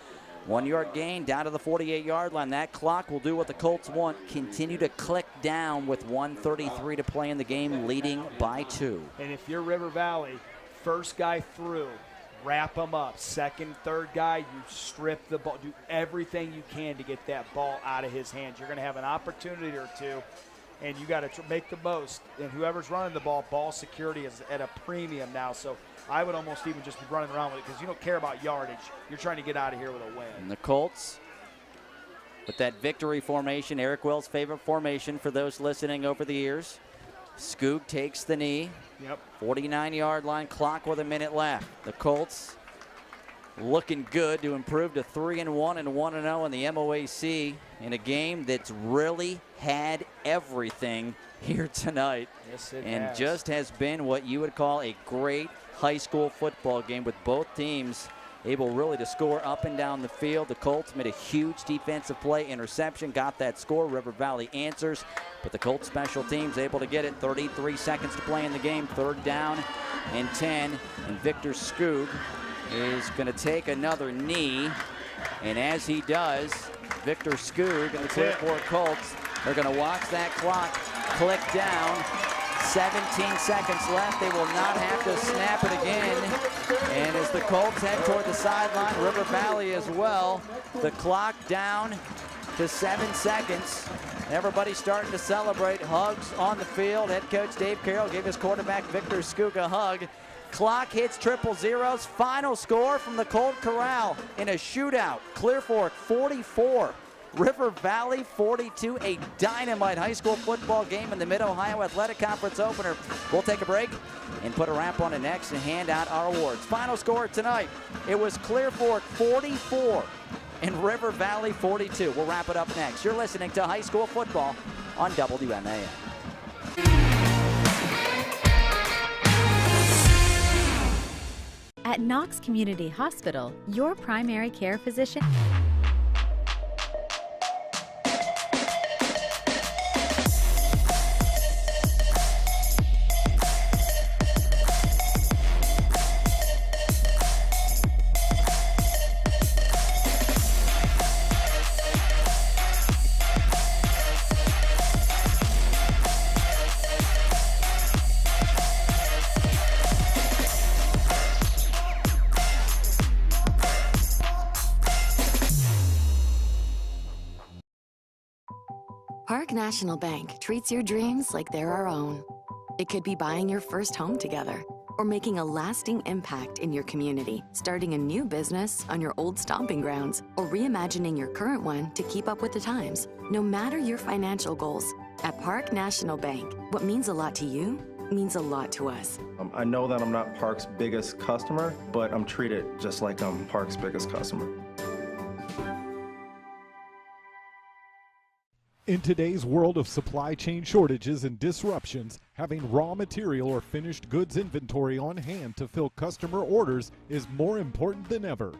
1-yard gain down to the 48-yard line. That clock will do what the Colts want. Continue to click down with 1:33 to play in the game, leading by 2. And if you're River Valley, first guy through, wrap them up. Second, third guy, you strip the ball. Do everything you can to get that ball out of his hands. You're going to have an opportunity or two, and you got to make the most. And whoever's running the ball security is at a premium now. So I would almost even just be running around with it because you don't care about yardage. You're trying to get out of here with a win. And the Colts, with that victory formation, Erik Will's favorite formation for those listening over the years. Stoodt takes the knee. 49-yard line, clock with a minute left. The Colts looking good to improve to 3-1 and 1-0 in the MOAC in a game that's really had everything here tonight. Yes, it and has. Just has been what you would call a great high school football game with both teams able really to score up and down the field. The Colts made a huge defensive play, interception, got that score. River Valley answers, but the Colts special teams able to get it. 33 seconds to play in the game, 3rd down and 10, and Victor Stoodt is going to take another knee, and as he does, Victor Stoodt and the Clear Fork Colts are going to watch that clock click down. 17 seconds left. They will not have to snap it again. And as the Colts head toward the sideline, River Valley as well, the clock down to 7 seconds. Everybody starting to celebrate. Hugs on the field. Head coach Dave Carroll gave his quarterback Victor Stoodt a hug. Clock hits 000. Final score from the Colt Corral in a shootout. Clear Fork 44. River Valley 42, a dynamite high school football game in the Mid-Ohio Athletic Conference opener. We'll take a break and put a wrap on it next and hand out our awards. Final score tonight, it was Clear Fork 44 and River Valley 42. We'll wrap it up next. You're listening to high school football on WMAN. At Knox Community Hospital, your primary care physician. Park National Bank treats your dreams like they're our own. It could be buying your first home together or making a lasting impact in your community, starting a new business on your old stomping grounds, or reimagining your current one to keep up with the times. No matter your financial goals, at Park National Bank, what means a lot to you means a lot to us. I know that I'm not Park's biggest customer, but I'm treated just like I'm Park's biggest customer. In today's world of supply chain shortages and disruptions, having raw material or finished goods inventory on hand to fill customer orders is more important than ever.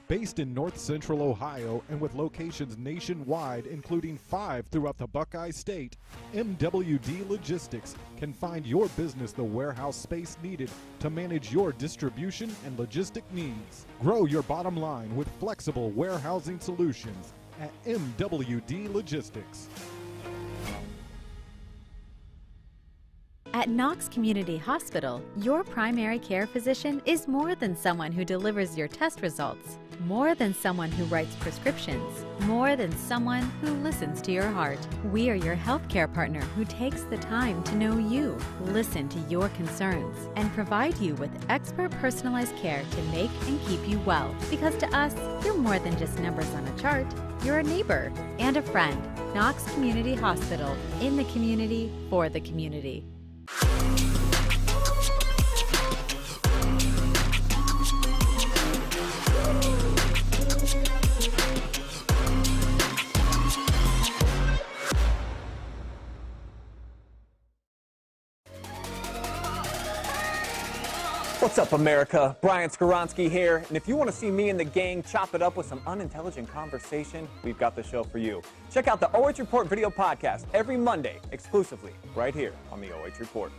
Based in North Central Ohio and with locations nationwide, including 5 throughout the Buckeye State, MWD Logistics can find your business the warehouse space needed to manage your distribution and logistic needs. Grow your bottom line with flexible warehousing solutions at MWD Logistics. At Knox Community Hospital, your primary care physician is more than someone who delivers your test results, more than someone who writes prescriptions, more than someone who listens to your heart. We are your healthcare partner who takes the time to know you, listen to your concerns, and provide you with expert personalized care to make and keep you well. Because to us, you're more than just numbers on a chart. You're a neighbor and a friend. Knox Community Hospital, in the community, for the community. What's up, America? Brian Skoronski here, and if you want to see me and the gang chop it up with some unintelligent conversation, we've got the show for you. Check out the OH Report video podcast every Monday, exclusively right here on the OH Report.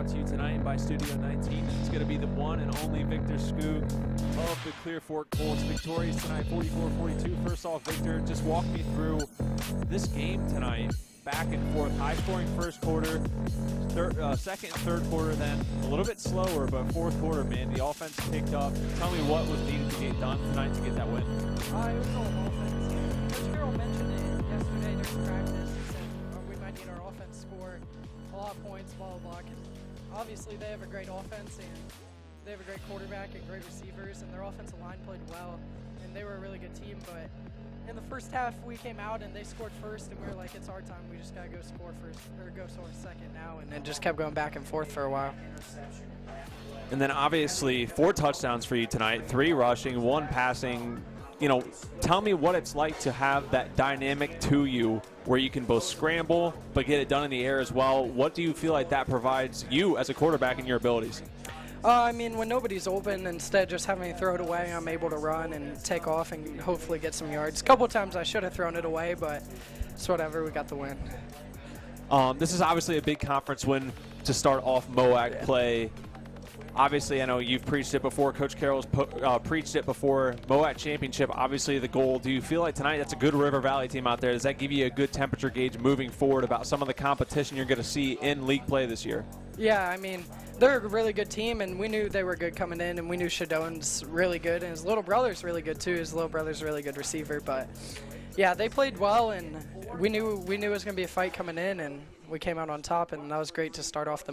brought to you tonight by Studio 19. It's going to be the one and only Victor Stoodt of the Clear Fork Colts, victorious tonight, 44-42. First off, Victor, just walk me through this game tonight. Back and forth, high-scoring first quarter, second and third quarter, then a little bit slower, but fourth quarter, man, the offense picked up. Tell me what was needed to get done tonight to get that win. It was all offense. Coach Carroll mentioned it yesterday during practice. He said we might need our offense to score a lot of points, blah, blah, blah. Obviously, they have a great offense, and they have a great quarterback and great receivers, and their offensive line played well, and they were a really good team, but in the first half, we came out and they scored first, and we were like, it's our time. We just got to go score first, or go score second now, and it just kept going back and forth for a while. And then obviously 4 touchdowns for you tonight, 3 rushing, 1 passing. You know, tell me what it's like to have that dynamic to you where you can both scramble but get it done in the air as well. What do you feel like that provides you as a quarterback and your abilities? I mean, when nobody's open, instead of just having to throw it away, I'm able to run and take off and hopefully get some yards. A couple times I should have thrown it away, but it's whatever. We got the win. This is obviously a big conference win to start off MOAC play. Obviously, I know you've preached it before. Coach Carroll's preached it before. MOAC championship, obviously the goal. Do you feel like tonight that's a good River Valley team out there? Does that give you a good temperature gauge moving forward about some of the competition you're going to see in league play this year? Yeah, I mean, they're a really good team, and we knew they were good coming in, and we knew Shadon's really good, and his little brother's really good too. His little brother's a really good receiver, but yeah, they played well, and we knew it was going to be a fight coming in, and we came out on top, and that was great to start off the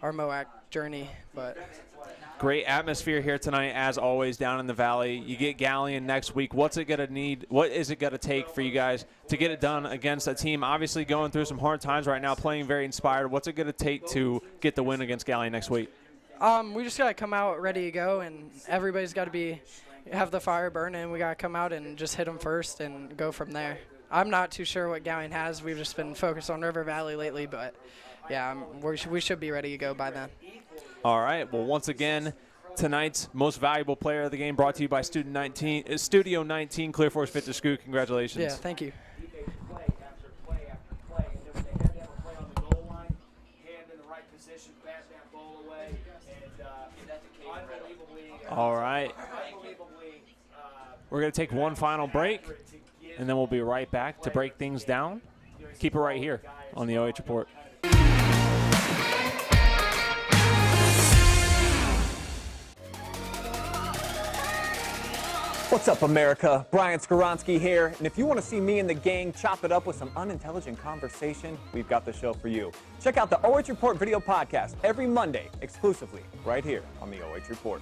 our MOAC journey. But great atmosphere here tonight, as always, down in the Valley. You get Galleon next week. What's it going to need? What is it going to take for you guys to get it done against a team obviously going through some hard times right now, playing very inspired? What's it going to take to get the win against Galleon next week? We just got to come out ready to go, and everybody's got to have the fire burning. We got to come out and just hit them first and go from there. I'm not too sure what Galleon has. We've just been focused on River Valley lately, but yeah, we should be ready to go by then. All right. Well, once again, tonight's most valuable player of the game brought to you by Studio 19, Clear Force Victor Stoodt. Congratulations. Yeah, thank you. All right. We're going to take one final break, and then we'll be right back to break things down. Keep it right here on the OH Report. What's up, America? Brian Skoronski here, and if you want to see me and the gang chop it up with some unintelligent conversation, we've got the show for you. Check out the OH Report video podcast every Monday, exclusively right here on the OH Report.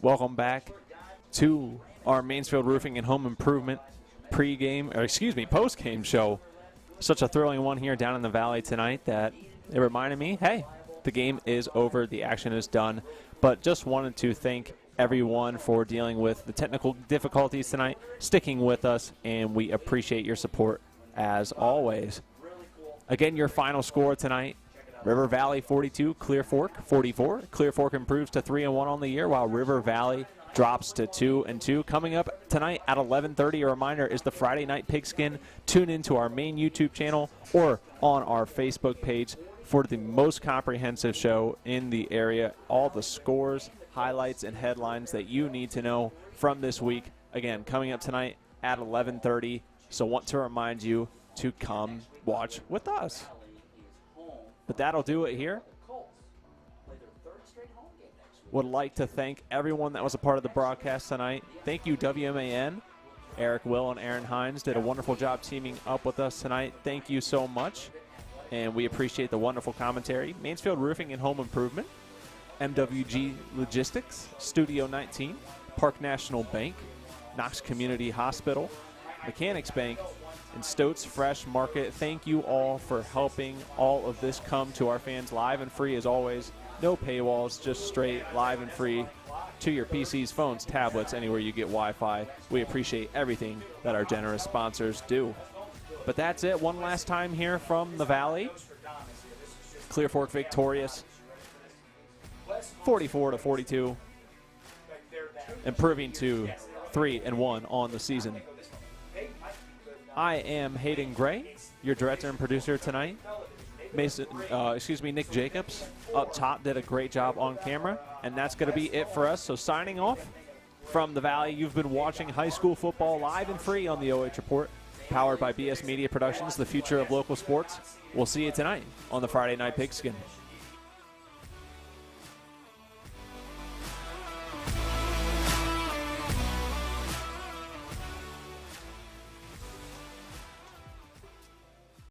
Welcome back to our Mansfield Roofing and Home Improvement post-game show. Such a thrilling one here down in the Valley tonight that it reminded me, hey, the game is over, the action is done. But just wanted to thank everyone for dealing with the technical difficulties tonight, sticking with us, and we appreciate your support as always. Again, your final score tonight: River Valley 42, Clear Fork 44. Clear Fork improves to 3-1 on the year, while River Valley drops to 2-2. Coming up tonight at 11:30, a reminder, is the Friday Night Pigskin. Tune into our main YouTube channel or on our Facebook page for the most comprehensive show in the area. All the scores, highlights, and headlines that you need to know from this week. Again, coming up tonight at 11:30. So want to remind you to come watch with us. But that'll do it here. Would like to thank everyone that was a part of the broadcast tonight. Thank you, WMAN. Erik, Will, and Aaron Hines did a wonderful job teaming up with us tonight. Thank you so much, and we appreciate the wonderful commentary. Mansfield Roofing and Home Improvement, MWD Logistics, Studio 19, Park National Bank, Knox Community Hospital, Mechanics Bank, and Stout's Fresh Market. Thank you all for helping all of this come to our fans live and free as always. No paywalls, just straight live and free to your PCs, phones, tablets, anywhere you get Wi-Fi. We appreciate everything that our generous sponsors do. But that's it. One last time here from the Valley. Clear Fork victorious, 44-42, improving to 3-1 on the season. I am Hayden Gray, your director and producer tonight. Nick Jacobs up top did a great job on camera, and that's going to be it for us. So signing off from the Valley, you've been watching high school football live and free on the OH Report, powered by BS Media Productions, the future of local sports. We'll see you tonight on the Friday Night Pigskin.